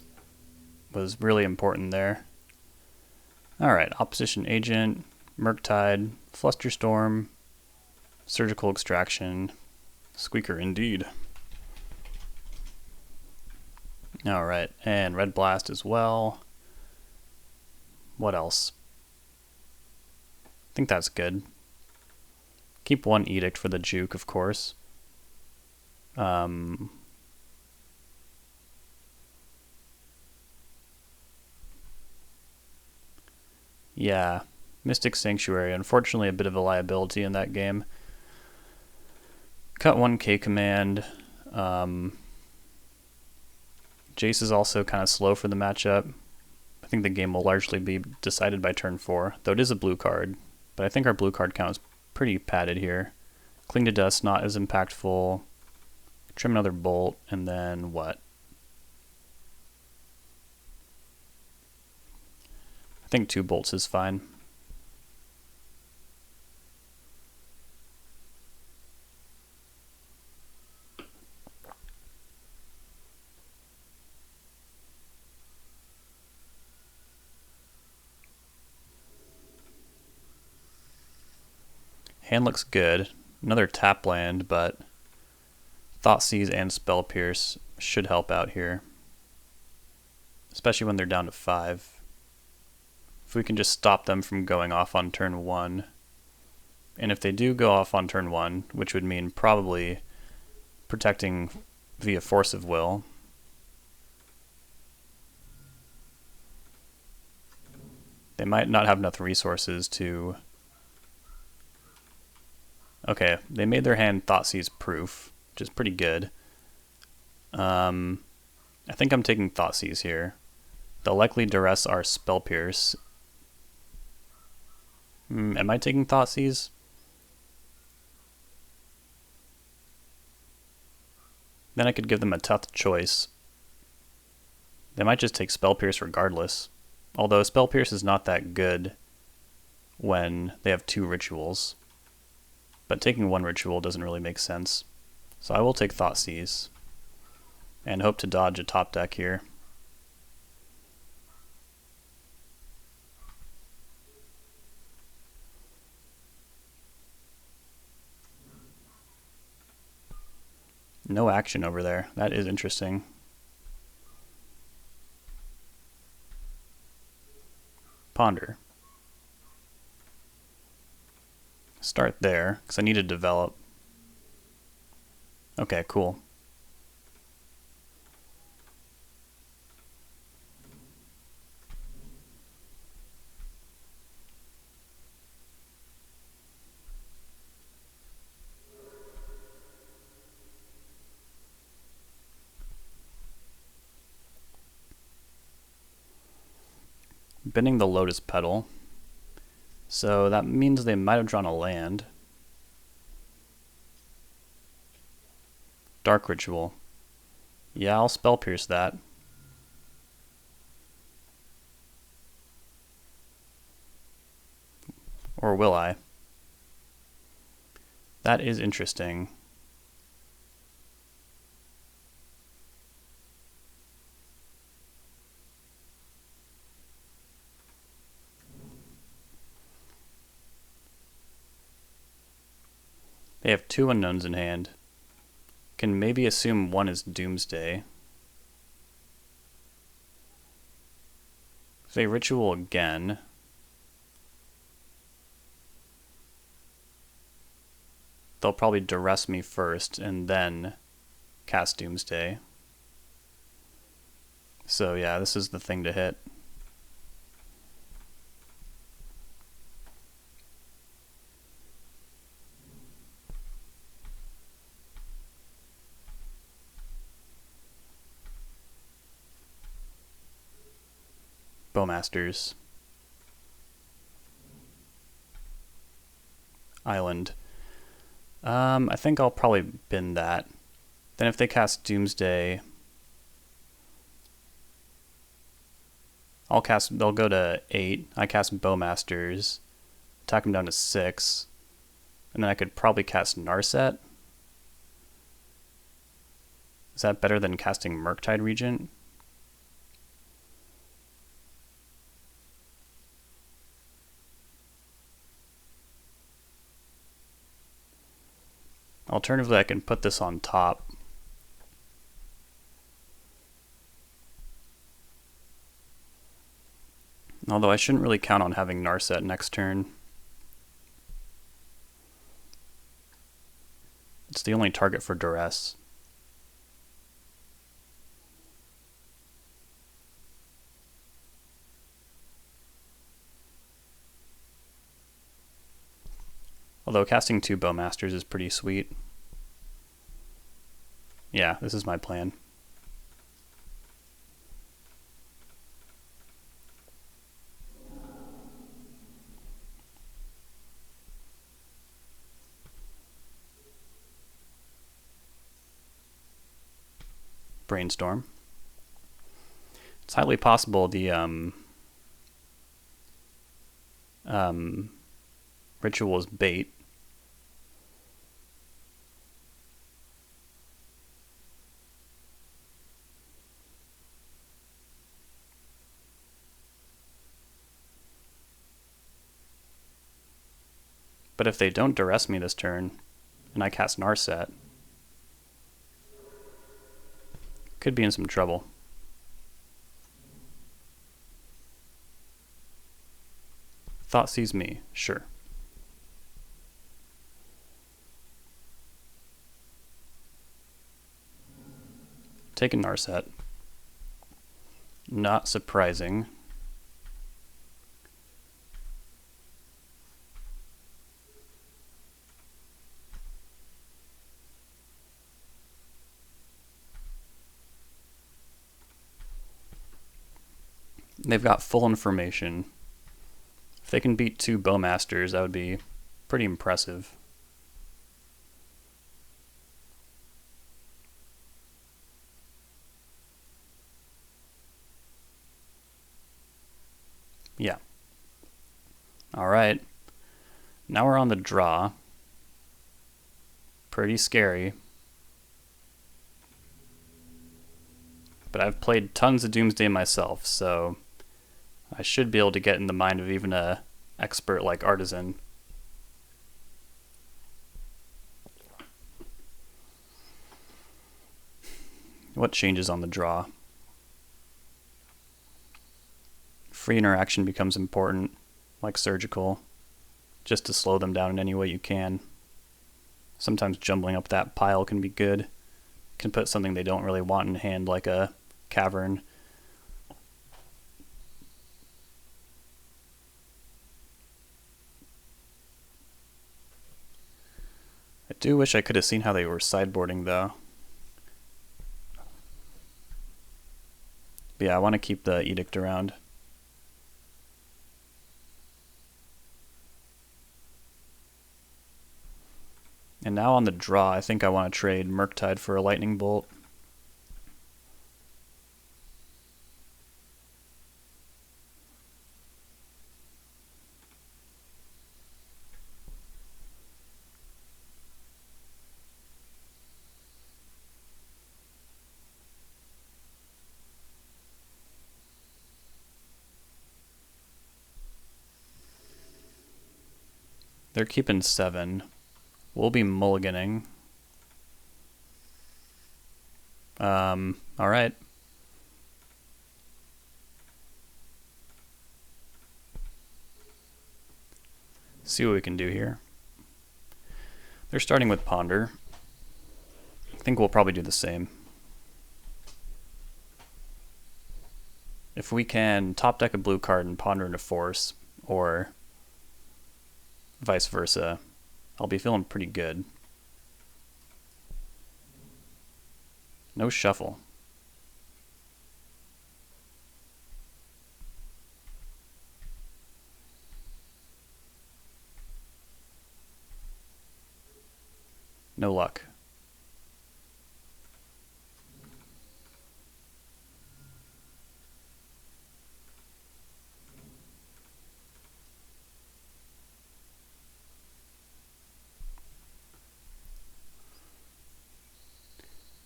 was really important there. Alright, Opposition Agent, Murktide, Flusterstorm, Surgical Extraction, Squeaker indeed. Alright, and Red Blast as well. What else? I think that's good. Keep one Edict for the juke, of course. Yeah, Mystic Sanctuary, unfortunately a bit of a liability in that game. Cut 1K command. Jace is also kind of slow for the matchup. I think the game will largely be decided by turn 4, though it is a blue card. But I think our blue card count is pretty padded here. Cling to Dust, not as impactful. Trim another Bolt, and then what? I think 2 bolts is fine. Hand looks good. Another tap land, but Thoughtseize and Spell Pierce should help out here. Especially when they're down to 5. If we can just stop them from going off on turn 1. And if they do go off on turn 1, which would mean probably protecting via Force of Will. They might not have enough resources to... Okay, they made their hand Thoughtseize proof, which is pretty good. I think I'm taking Thoughtseize here. They'll likely duress our Spell Pierce. Am I taking Thoughtseize? Then I could give them a tough choice. They might just take Spell Pierce regardless. Although Spell Pierce is not that good when they have 2 rituals. But taking 1 ritual doesn't really make sense. So I will take Thoughtseize. And hope to dodge a top deck here. No action over there. That is interesting. Ponder. Start there, because I need to develop. Okay, cool. Bending the Lotus Petal. So that means they might have drawn a land. Dark Ritual. Yeah, I'll Spell Pierce that. Or will I? That is interesting. They have 2 unknowns in hand. Can maybe assume 1 is Doomsday. If they ritual again, they'll probably duress me first and then cast Doomsday. So yeah, this is the thing to hit. Bowmasters. Island. I think I'll probably bin that. Then if they cast Doomsday, they'll go to 8. I cast Bowmasters, attack them down to 6, and then I could probably cast Narset. Is that better than casting Murktide Regent? Alternatively, I can put this on top. Although I shouldn't really count on having Narset next turn. It's the only target for Duress. Although casting 2 Bowmasters is pretty sweet. Yeah, this is my plan. Brainstorm. It's highly possible the ritual is bait. But if they don't duress me this turn, and I cast Narset, could be in some trouble. Thought sees me, sure. Take a Narset. Not surprising. They've got full information. If they can beat 2 Bowmasters, that would be pretty impressive. Yeah. Alright. Now we're on the draw. Pretty scary. But I've played tons of Doomsday myself, so I should be able to get in the mind of even a expert like Artisan. What changes on the draw? Free interaction becomes important, like Surgical, just to slow them down in any way you can. Sometimes jumbling up that pile can be good. Can put something they don't really want in hand, like a Cavern. I do wish I could have seen how they were sideboarding, though. But yeah, I want to keep the Edict around. And now on the draw, I think I want to trade Murktide for a Lightning Bolt. They're keeping 7. We'll be mulliganing. Alright. See what we can do here. They're starting with Ponder. I think we'll probably do the same. If we can top deck a blue card and ponder into Force, or vice versa, I'll be feeling pretty good. No shuffle. No luck.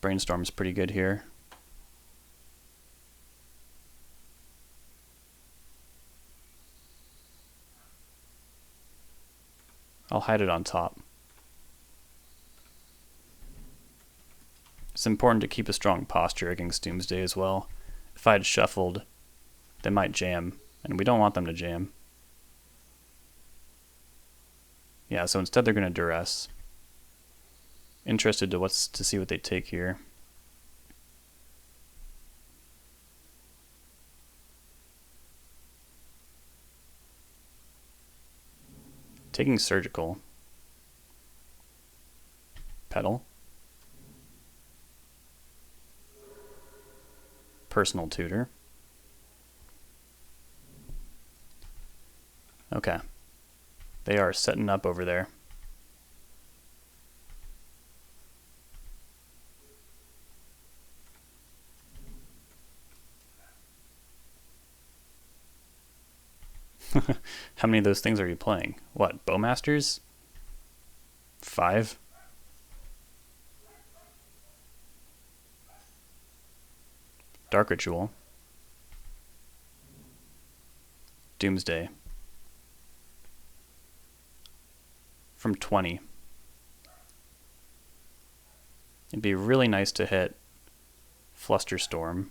Brainstorm's pretty good here. I'll hide it on top. It's important to keep a strong posture against Doomsday as well. If I had shuffled, they might jam, and we don't want them to jam. Yeah, so instead they're going to duress. Interested to see what they take here. Taking surgical. Pedal. Personal tutor. Okay. They are setting up over there. How many of those things are you playing? What, Bowmasters? 5? Dark Ritual. Doomsday. From 20. It'd be really nice to hit Flusterstorm.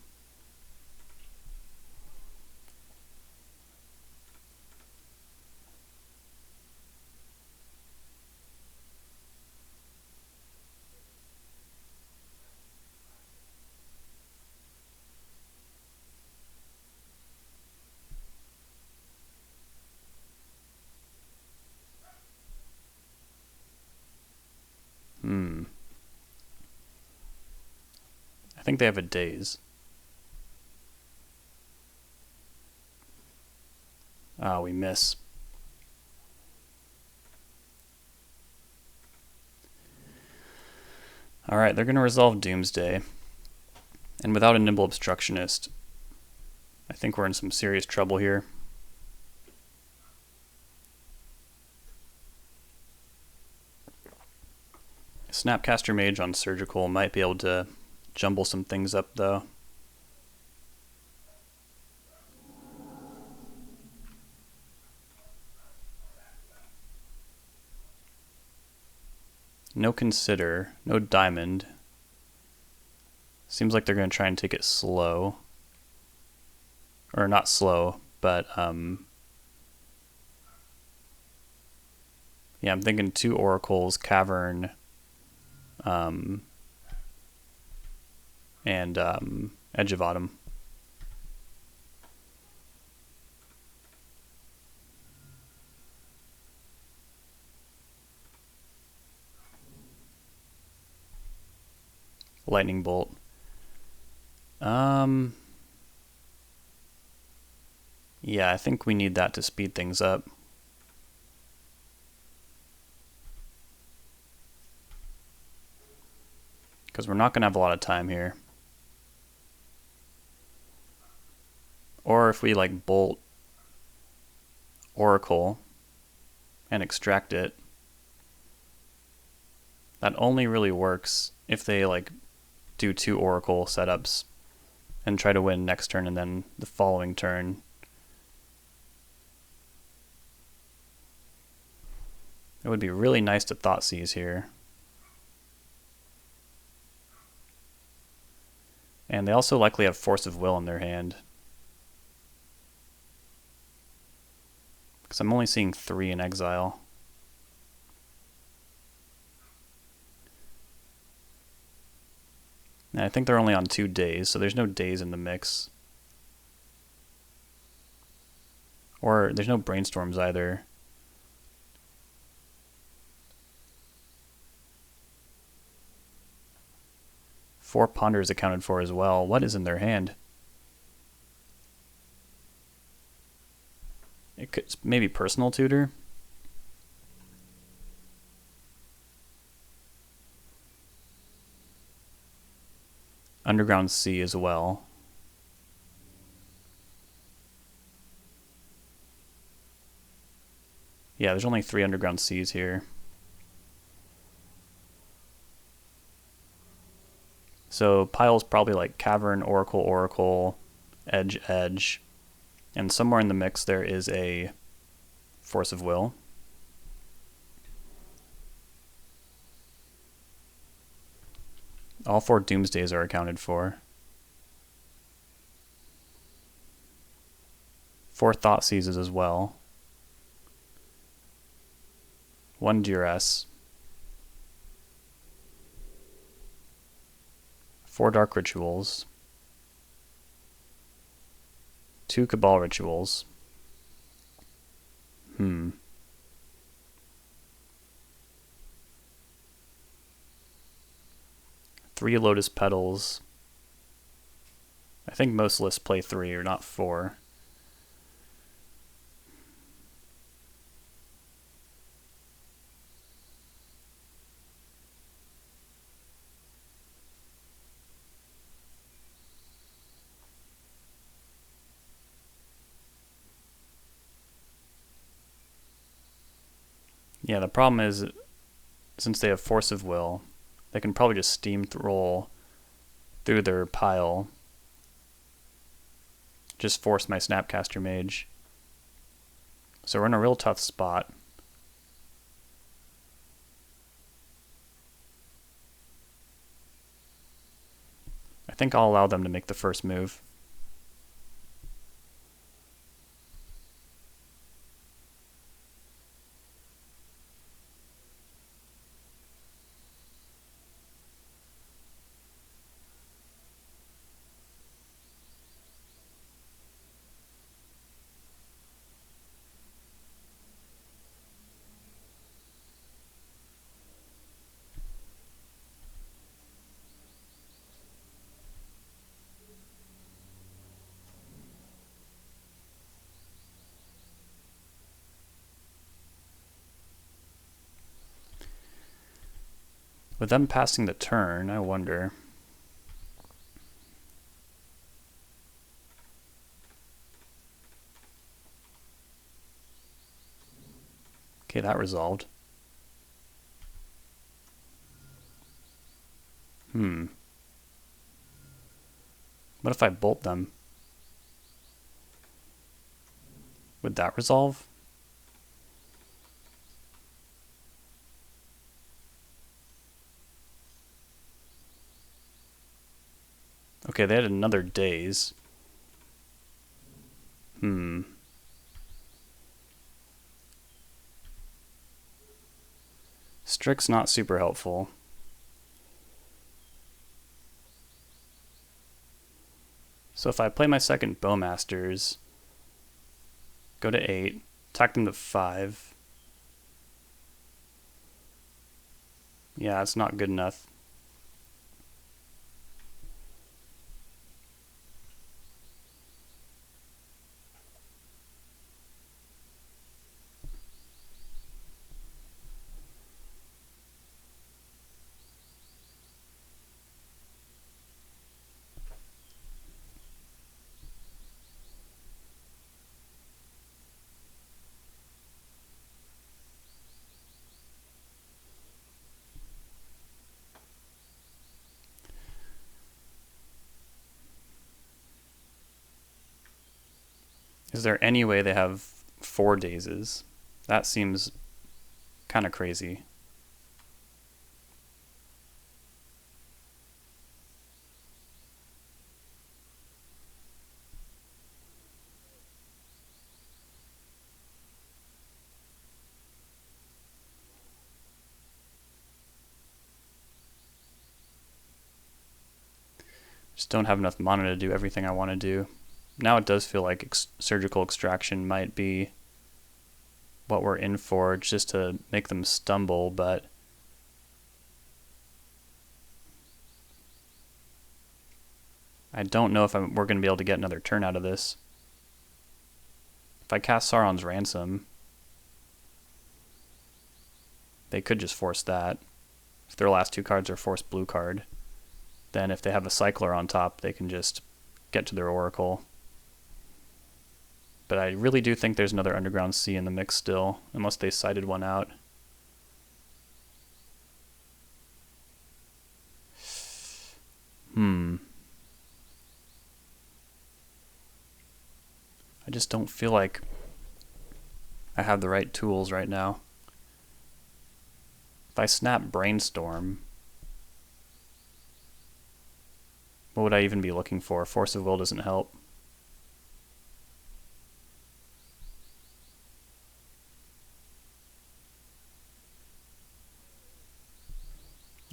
I think they have a daze. Ah, we miss. Alright, they're going to resolve Doomsday. And without a Nimble Obstructionist, I think we're in some serious trouble here. Snapcaster Mage on Surgical might be able to jumble some things up, though. No Consider, no Diamond. Seems like they're going to try and take it slow. Or not slow, but yeah, I'm thinking 2 Oracles, Cavern, and Edge of Autumn. Lightning Bolt. Yeah, I think we need that to speed things up. Because we're not going to have a lot of time here. Or if we like bolt Oracle and extract it, that only really works if they like do 2 Oracle setups and try to win next turn and then the following turn. It would be really nice to Thoughtseize here. And they also likely have Force of Will in their hand. Because I'm only seeing 3 in exile. And I think they're only on 2 days, so there's no days in the mix. Or there's no Brainstorms either. Four Ponders accounted for as well. What is in their hand? It could maybe Personal Tutor. Underground Sea as well. Yeah, there's only 3 Underground Seas here. So pile's probably like Cavern, Oracle, Oracle, Edge, Edge. And somewhere in the mix there is a Force of Will. All 4 Doomsdays are accounted for. 4 Thoughtseizes as well. 1 Duress. 4 Dark Rituals. 2 Cabal Rituals. 3 Lotus Petals. I think most lists play 3 or not 4. Yeah, the problem is, since they have Force of Will, they can probably just steamroll through their pile. Just force my Snapcaster Mage. So we're in a real tough spot. I think I'll allow them to make the first move. With them passing the turn, I wonder. Okay, that resolved. What if I bolt them? Would that resolve? Okay, they had another daze. Strix's not super helpful. So if I play my second Bowmasters, go to 8, attack them to 5. Yeah, it's not good enough. Is there any way they have 4 dazes? That seems kind of crazy. Just don't have enough mana to do everything I want to do. Now it does feel like surgical extraction might be what we're in for, just to make them stumble, but I don't know if we're going to be able to get another turn out of this. If I cast Sauron's Ransom, they could just force that. If their last 2 cards are force blue card, then if they have a Cycler on top, they can just get to their Oracle. But I really do think there's another Underground Sea in the mix still, unless they cited one out. I just don't feel like I have the right tools right now. If I snap Brainstorm, what would I even be looking for? Force of Will doesn't help.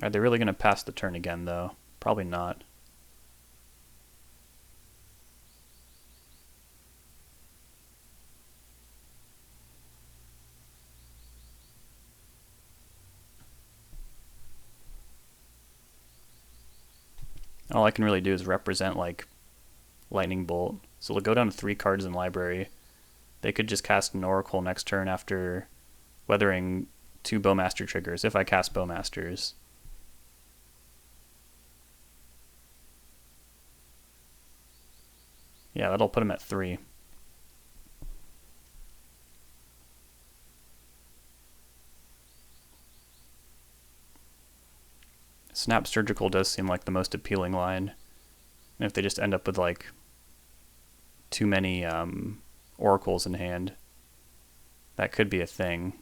Are they really going to pass the turn again, though? Probably not. All I can really do is represent, like, Lightning Bolt. So they'll go down to 3 cards in library. They could just cast an Oracle next turn after weathering 2 Bowmaster triggers, if I cast Bowmasters. Yeah, that'll put him at 3. Snap Surgical does seem like the most appealing line. And if they just end up with, like, too many Oracles in hand, that could be a thing.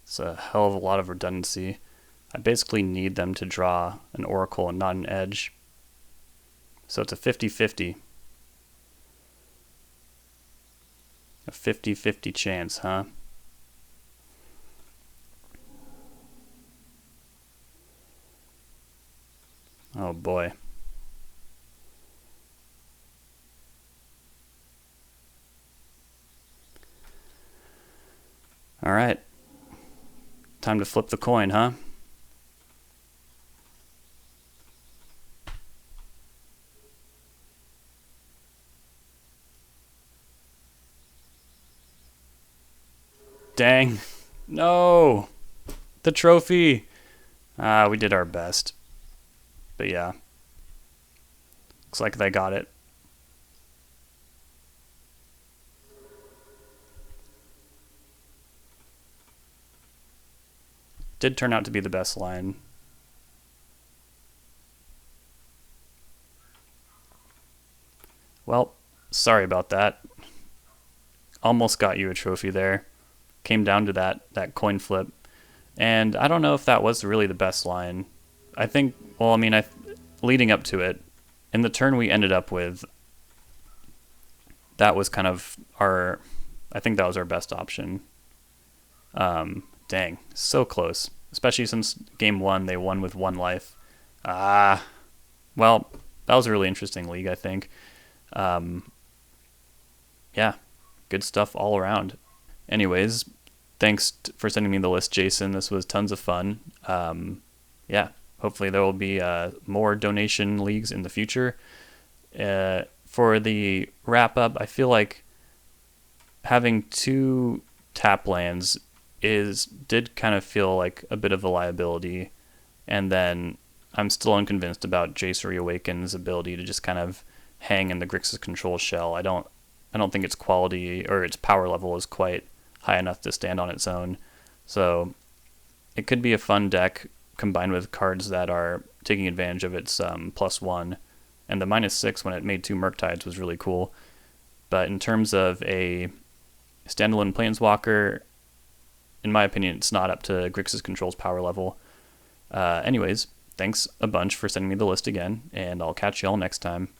It's a hell of a lot of redundancy. I basically need them to draw an Oracle and not an Edge. So it's a 50-50. A 50-50 chance, huh? Oh boy. All right. Time to flip the coin, huh? Dang. No. The trophy. We did our best. But yeah. Looks like they got it. Did turn out to be the best line. Well, sorry about that. Almost got you a trophy there. Came down to that coin flip. And I don't know if that was really the best line. I think, well, I mean, leading up to it, in the turn we ended up with, that was kind of I think that was our best option. Dang, so close. Especially since game 1, they won with 1 life. Well, that was a really interesting league, I think. Yeah, good stuff all around. Anyways, thanks for sending me the list, Jason. This was tons of fun. Yeah, hopefully there will be more donation leagues in the future. For the wrap-up, I feel like having 2 tap lands did kind of feel like a bit of a liability, and then I'm still unconvinced about Jace Reawakened's ability to just kind of hang in the Grixis control shell. I don't think its quality or its power level is quite high enough to stand on its own. So it could be a fun deck combined with cards that are taking advantage of its +1. And the -6 when it made 2 Murktides was really cool. But in terms of a standalone Planeswalker, in my opinion, it's not up to Grixis Control's power level. Anyways, thanks a bunch for sending me the list again, and I'll catch y'all next time.